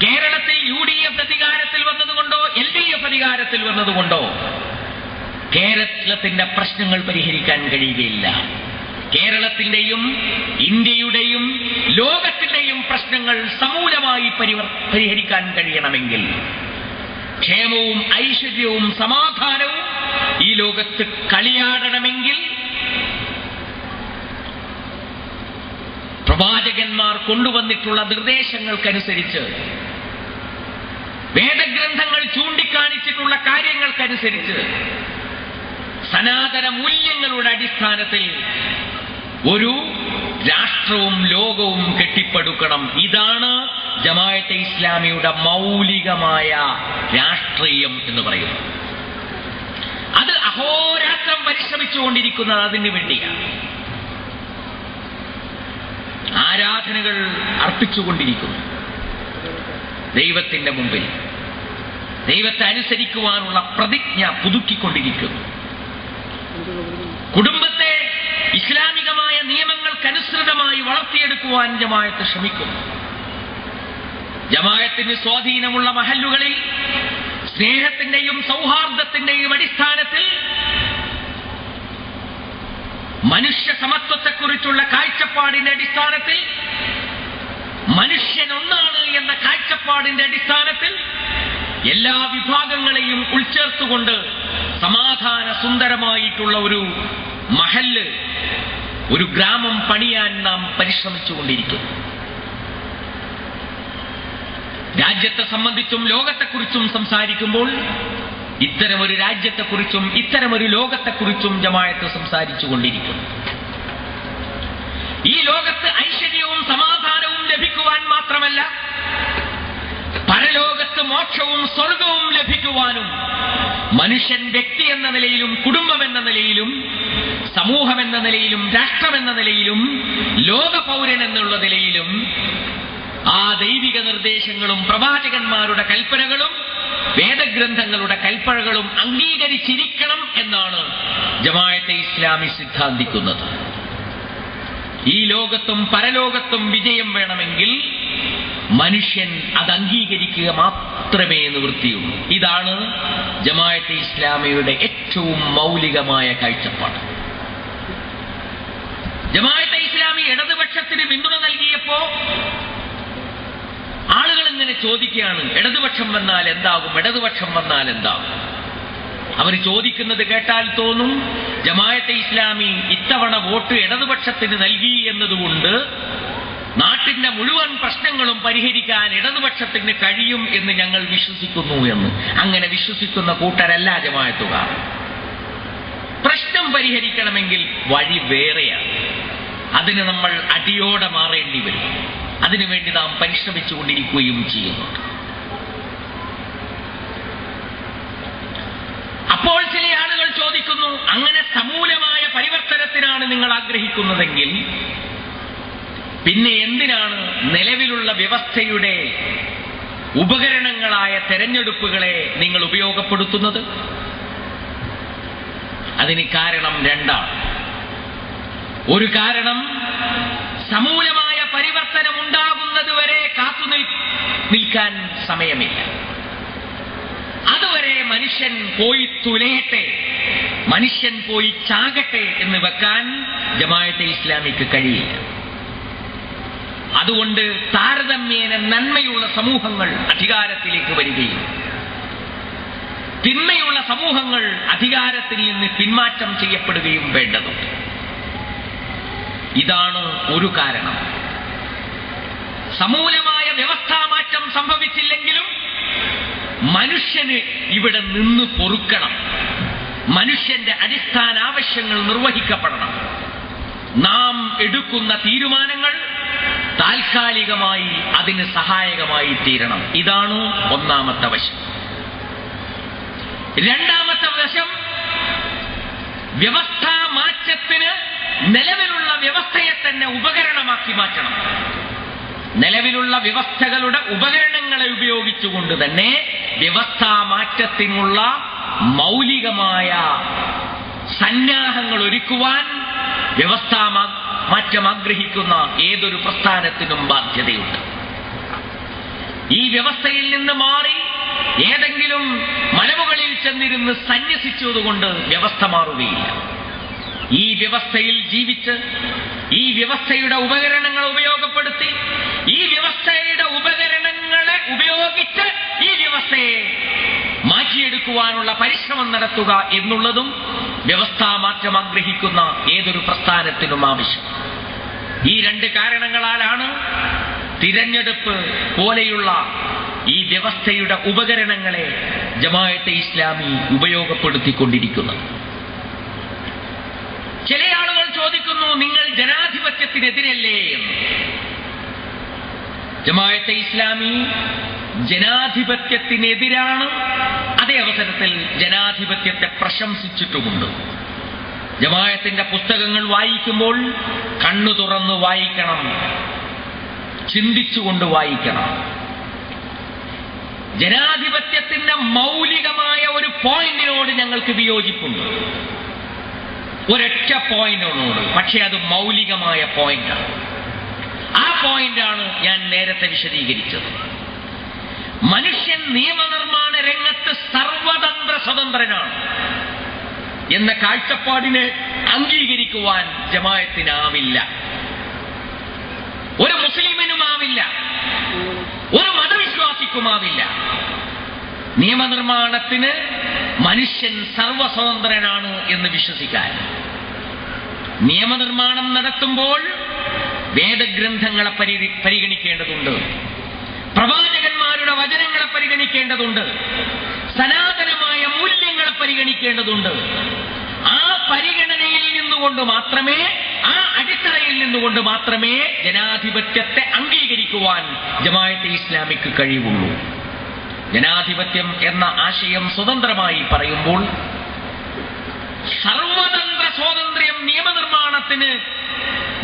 കേരളത്തിൽ UDF അധികാരത്തിൽ വന്നതുകൊണ്ടോ LDF അധികാരത്തിൽ വന്നതുകൊണ്ടോ കേരളത്തിന്റെ പ്രശ്നങ്ങൾ പരിഹരിക്കാൻ കഴിയുകയില്ല. കേരളത്തിന്റെയും ഇന്ത്യയുടെയും ലോകത്തിന്റെയും പ്രശ്നങ്ങൾ സമൂലമായി പരിഹരിക്കാൻ കഴിയണമെങ്കിൽ, ക്ഷേമവും ഐശ്വര്യവും സമാധാനവും ഈ ലോകത്ത് കളിയാടണമെങ്കിൽ പ്രവാചകന്മാർ കൊണ്ടുവന്നിട്ടുള്ള നിർദ്ദേശങ്ങൾക്കനുസരിച്ച്, വേദഗ്രന്ഥങ്ങൾ ചൂണ്ടിക്കാണിച്ചിട്ടുള്ള കാര്യങ്ങൾക്കനുസരിച്ച്, സനാതന മൂല്യങ്ങളുടെ അടിസ്ഥാനത്തിൽ ഒരു രാഷ്ട്രവും ലോകവും കെട്ടിപ്പടുക്കണം. ഇതാണ് ജമാഅത്തെ ഇസ്ലാമിയുടെ മൗലികമായ രാഷ്ട്രീയം എന്ന് പറയുന്നത്. അത് അഹോരാത്രം പരിശ്രമിച്ചുകൊണ്ടിരിക്കുന്നത് അതിനു വേണ്ടിയാണ്. ആരാധനകൾ അർപ്പിച്ചുകൊണ്ടിരിക്കുന്നു ദൈവത്തിന്റെ മുമ്പിൽ. ദൈവത്തെ അനുസരിക്കുവാനുള്ള പ്രതിജ്ഞ പുതുക്കിക്കൊണ്ടിരിക്കുന്നു. കുടുംബത്തെ ഇസ്ലാമികമായ നിയമങ്ങൾക്കനുസൃതമായി വളർത്തിയെടുക്കുവാൻ ജമാഅത്ത് ശ്രമിക്കുന്നു. ജമാഅത്തിന് സ്വാധീനമുള്ള മഹല്ലുകളിൽ സ്നേഹത്തിന്റെയും സൗഹാർദ്ദത്തിന്റെയും അടിസ്ഥാനത്തിൽ മനുഷ്യ സമത്വത്തെക്കുറിച്ചുള്ള കാഴ്ചപ്പാടിന്റെ അടിസ്ഥാനത്തിൽ, മനുഷ്യൻ ഒന്നാണ് എന്ന കാഴ്ചപ്പാടിന്റെ അടിസ്ഥാനത്തിൽ എല്ലാ വിഭാഗങ്ങളെയും ഉൾച്ചേർത്തുകൊണ്ട് സമാധാന സുന്ദരമായിട്ടുള്ള ഒരു മഹല്ല്, ഒരു ഗ്രാമം പണിയാൻ നാം പരിശ്രമിച്ചുകൊണ്ടിരിക്കുന്നു. രാജ്യത്തെ സംബന്ധിച്ചും ലോകത്തെക്കുറിച്ചും സംസാരിക്കുമ്പോൾ ഇത്തരമൊരു രാജ്യത്തെക്കുറിച്ചും ഇത്തരമൊരു ലോകത്തെക്കുറിച്ചും ജമാഅത്ത് സംസാരിച്ചു കൊണ്ടിരിക്കുന്നു. ഈ ലോകത്ത് ഐശ്വര്യവും സമാധാനവും ലഭിക്കുവാൻ മാത്രമല്ല, പരലോകത്ത് മോക്ഷവും സ്വർഗവും ലഭിക്കുവാനും മനുഷ്യൻ വ്യക്തി എന്ന നിലയിലും കുടുംബം എന്ന നിലയിലും സമൂഹം എന്ന നിലയിലും രാഷ്ട്രമെന്ന നിലയിലും ലോക പൗരൻ എന്നുള്ള നിലയിലും ആ ദൈവിക നിർദ്ദേശങ്ങളും പ്രവാചകന്മാരുടെ കൽപ്പനകളും വേദഗ്രന്ഥങ്ങളുടെ കൽപ്പനകളും അംഗീകരിച്ചിരിക്കണം എന്നാണ് ജമാഅത്തെ ഇസ്ലാമി സിദ്ധാന്തിക്കുന്നത്. ഈ ലോകത്തും പരലോകത്തും വിജയം വേണമെങ്കിൽ മനുഷ്യൻ അത് അംഗീകരിക്കുക മാത്രമേ നിവൃത്തിയുള്ളൂ. ഇതാണ് ജമാഅത്തെ ഇസ്ലാമിയുടെ ഏറ്റവും മൗലികമായ കാഴ്ചപ്പാട്. ജമാഅത്തെ ഇസ്ലാമി ഇടതുപക്ഷത്തിന് പിന്തുണ നൽകിയപ്പോ ആളുകൾ ഇങ്ങനെ ചോദിക്കുകയാണ്, ഇടതുപക്ഷം വന്നാൽ എന്താകും, ഇടതുപക്ഷം വന്നാൽ എന്താകും. അവർ ചോദിക്കുന്നത് കേട്ടാൽ തോന്നും ജമാഅത്തെ ഇസ്ലാമി ഇത്തവണ വോട്ട് ഇടതുപക്ഷത്തിന് നൽകി എന്നതുകൊണ്ട് നാട്ടിന്റെ മുഴുവൻ പ്രശ്നങ്ങളും പരിഹരിക്കാൻ ഇടതുപക്ഷത്തിന് കഴിയും എന്ന് ഞങ്ങൾ വിശ്വസിക്കുന്നു എന്ന്. അങ്ങനെ വിശ്വസിക്കുന്ന കൂട്ടരല്ല ജമാഅത്തുകാർ. പ്രശ്നം പരിഹരിക്കണമെങ്കിൽ വഴി വേറെയാണ്. അതിന് നമ്മൾ അടിയോടെ മാറേണ്ടി വരും. അതിനുവേണ്ടി നാം പരിശ്രമിച്ചുകൊണ്ടിരിക്കുകയും ചെയ്യുന്നുണ്ട്. അപ്പോൾ ചില ആളുകൾ ചോദിക്കുന്നു, അങ്ങനെ സമൂലമായ പരിവർത്തനത്തിനാണ് നിങ്ങൾ ആഗ്രഹിക്കുന്നതെങ്കിൽ പിന്നെ എന്തിനാണ് നിലവിലുള്ള വ്യവസ്ഥയുടെ ഉപകരണങ്ങളായ തെരഞ്ഞെടുപ്പുകളെ നിങ്ങൾ ഉപയോഗപ്പെടുത്തുന്നത്? അതിന് കാരണം രണ്ടാണ്. ഒരു കാരണം, സമൂലമായ പരിവർത്തനം ഉണ്ടാകുന്നതുവരെ കാത്തു നിൽക്കാൻ സമയമില്ല. അതുവരെ മനുഷ്യൻ പോയി തുലയട്ടെ, മനുഷ്യൻ പോയി ചാകട്ടെ എന്ന് വെക്കാൻ ജമാഅത്തെ ഇസ്ലാമിക്ക് കഴിയില്ല. അതുകൊണ്ട് താരതമ്യേന നന്മയുള്ള സമൂഹങ്ങൾ അധികാരത്തിലേക്ക് വരികയും തിന്മയുള്ള സമൂഹങ്ങൾ അധികാരത്തിൽ നിന്ന് പിന്മാറ്റം ചെയ്യപ്പെടുകയും വേണ്ടതുണ്ട്. ഇതാണ് ഒരു കാരണം. സമൂലമായ വ്യവസ്ഥാമാറ്റം സംഭവിച്ചില്ലെങ്കിലും മനുഷ്യന് ഇവിടെ നിന്ന് പൊറുക്കണം. മനുഷ്യന്റെ അടിസ്ഥാന ആവശ്യങ്ങൾ നിർവഹിക്കപ്പെടണം. നാം എടുക്കുന്ന തീരുമാനങ്ങൾ താൽക്കാലികമായി അതിന് സഹായകമായി തീരണം. ഇതാണ് ഒന്നാമത്തെ വശം. രണ്ടാമത്തെ വശം, വ്യവസ്ഥാ മാറ്റത്തിന് നിലവിലുള്ള വ്യവസ്ഥയെ തന്നെ ഉപകരണമാക്കി മാറ്റണം. നിലവിലുള്ള വ്യവസ്ഥകളുടെ ഉപകരണങ്ങളെ ഉപയോഗിച്ചുകൊണ്ട് തന്നെ വ്യവസ്ഥാ മാറ്റത്തിനുള്ള മൗലികമായ സന്നാഹങ്ങൾ ഒരുക്കുവാൻ വ്യവസ്ഥാ മാറ്റം ആഗ്രഹിക്കുന്ന ഏതൊരു പ്രസ്ഥാനത്തിനും ബാധ്യതയുണ്ട്. ഈ വ്യവസ്ഥയിൽ നിന്ന് മാറി ഏതെങ്കിലും മലമുകളിൽ ചെന്നിരുന്ന് സന്യസിച്ചതുകൊണ്ട് വ്യവസ്ഥ മാറുകയില്ല. ഈ വ്യവസ്ഥയിൽ ജീവിച്ച് ഈ വ്യവസ്ഥയുടെ ഉപകരണങ്ങൾ ഉപയോഗപ്പെടുത്തി ഈ വ്യവസ്ഥയുടെ ഉപകരണങ്ങളെ ഉപയോഗിച്ച് ഈ വ്യവസ്ഥയെ മാറ്റിയെടുക്കുവാനുള്ള പരിശ്രമം നടത്തുക എന്നുള്ളതും വ്യവസ്ഥാ മാറ്റം ആഗ്രഹിക്കുന്ന ഏതൊരു പ്രസ്ഥാനത്തിനും ആവശ്യം. ഈ രണ്ട് കാരണങ്ങളാലാണ് തിരഞ്ഞെടുപ്പ് പോലെയുള്ള ഈ വ്യവസ്ഥയുടെ ഉപകരണങ്ങളെ ജമാഅത്തെ ഇസ്ലാമി ഉപയോഗപ്പെടുത്തിക്കൊണ്ടിരിക്കുന്നത്. ചില ആളുകൾ ചോദിക്കുന്നു, നിങ്ങൾ ജനാധിപത്യത്തിനെതിരല്ലേ എന്ന്. ജമാഅത്തെ ഇസ്ലാമി ജനാധിപത്യത്തിനെതിരാണ്. അതേ അവസരത്തിൽ ജനാധിപത്യത്തെ പ്രശംസിച്ചിട്ടുമുണ്ട്. ജമാഅത്തിന്റെ പുസ്തകങ്ങൾ വായിക്കുമ്പോൾ കണ്ണു തുറന്ന് വായിക്കണം, ചിന്തിച്ചുകൊണ്ട് വായിക്കണം. ജനാധിപത്യത്തിന്റെ മൗലികമായ ഒരു പോയിന്റിനോട് ഞങ്ങൾക്ക് വിയോജിപ്പുണ്ട്. ഒരൊറ്റ പോയിന്റിനോട്, പക്ഷെ അത് മൗലികമായ പോയിന്റാണ്. ആ പോയിന്റാണ് ഞാൻ നേരത്തെ വിശദീകരിച്ചത്. മനുഷ്യൻ നിയമനിർമ്മാണ രംഗത്ത് സർവതന്ത്ര സ്വതന്ത്രനാണ് എന്ന കാഴ്ചപ്പാടിനെ അംഗീകരിക്കുവാൻ ജമാഅത്തിനാവില്ല. ഒരു മുസ്ലിമിനുമാവില്ല, ഒരു മതവിശ്വാസിക്കുമാവില്ല. നിയമനിർമ്മാണത്തിന് മനുഷ്യൻ സർവസ്വതന്ത്രനാണ് എന്ന് വിശ്വസിക്കാൻ. നിയമനിർമ്മാണം നടത്തുമ്പോൾ വേദഗ്രന്ഥങ്ങളെ പരിഗണിക്കേണ്ടതുണ്ട്, പ്രവാചകന്മാരുടെ വചനങ്ങളെ പരിഗണിക്കേണ്ടതുണ്ട്, സനാതനമായ മൂല്യങ്ങളെ പരിഗണിക്കേണ്ടതുണ്ട്. ആ പരിഗണനയിൽ നിന്നുകൊണ്ട് മാത്രമേ, ആ അടിത്തറയിൽ നിന്നുകൊണ്ട് മാത്രമേ ജനാധിപത്യത്തെ അംഗീകരിക്കുവാൻ ജമാഅത്തെ ഇസ്ലാമിക്ക് കഴിയുള്ളൂ. ജനാധിപത്യം എന്ന ആശയം സ്വതന്ത്രമായി പറയുമ്പോൾ സർവതന്ത്ര സ്വാതന്ത്ര്യം നിയമനിർമ്മാണത്തിന്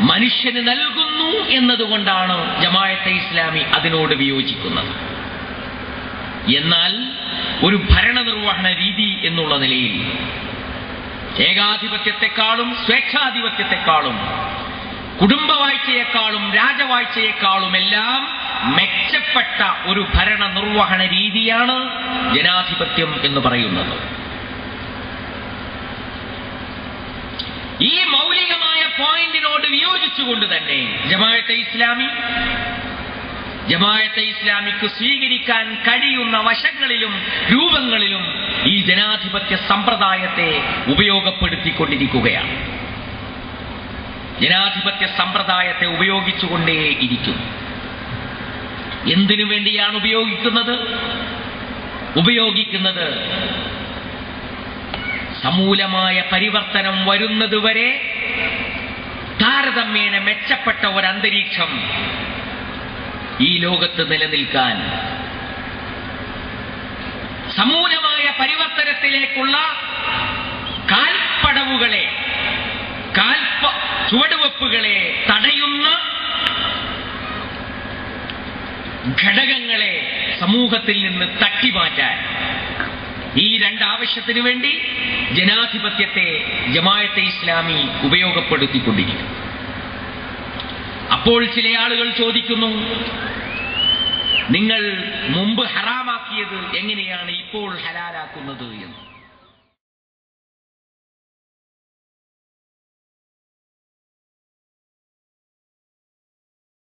മനുഷ്യന് നൽകുന്നു എന്നതുകൊണ്ടാണ് ജമാഅത്തെ ഇസ്ലാമി അതിനോട് വിയോജിക്കുന്നത്. എന്നാൽ ഒരു ഭരണനിർവഹണ രീതി എന്നുള്ള നിലയിൽ ഏകാധിപത്യത്തെക്കാളും സ്വേച്ഛാധിപത്യത്തെക്കാളും കുടുംബവാഴ്ചയെക്കാളും രാജവാഴ്ചയെക്കാളുമെല്ലാം മെച്ചപ്പെട്ട ഒരു ഭരണനിർവഹണ രീതിയാണ് ജനാധിപത്യം എന്ന് പറയുന്നത്. ഈ മൗലികമായ പോയിന്റിനോട് വിയോജിച്ചുകൊണ്ട് തന്നെ ജമാഅത്തെ ഇസ്ലാമിക്ക് സ്വീകരിക്കാൻ കഴിയുന്ന വശങ്ങളിലും രൂപങ്ങളിലും ഈ ജനാധിപത്യ സമ്പ്രദായത്തെ ഉപയോഗപ്പെടുത്തിക്കൊണ്ടിരിക്കുകയാണ്. ജനാധിപത്യ സമ്പ്രദായത്തെ ഉപയോഗിച്ചുകൊണ്ടേയിരിക്കും. എന്തിനു വേണ്ടിയാണ് ഉപയോഗിക്കുന്നത്? സമൂലമായ പരിവർത്തനം വരുന്നതുവരെ താരതമ്യേന മെച്ചപ്പെട്ട ഒരന്തരീക്ഷം ഈ ലോകത്ത് നിലനിൽക്കാൻ, സമൂലമായ പരിവർത്തനത്തിലേക്കുള്ള ചുവടുവെപ്പുകളെ തടയുന്ന ഘടകങ്ങളെ സമൂഹത്തിൽ നിന്ന് തട്ടിമാറ്റാൻ, ഈ രണ്ടാവശ്യത്തിനു വേണ്ടി ജനാധിപത്യത്തെ ജമാഅത്തെ ഇസ്ലാമി ഉപയോഗപ്പെടുത്തിക്കൊണ്ടിരിക്കും. അപ്പോൾ ചില ആളുകൾ ചോദിക്കുന്നു, നിങ്ങൾ മുമ്പ് ഹറാമാക്കിയത് എങ്ങനെയാണ് ഇപ്പോൾ ഹലാലാക്കുന്നത് എന്ന്.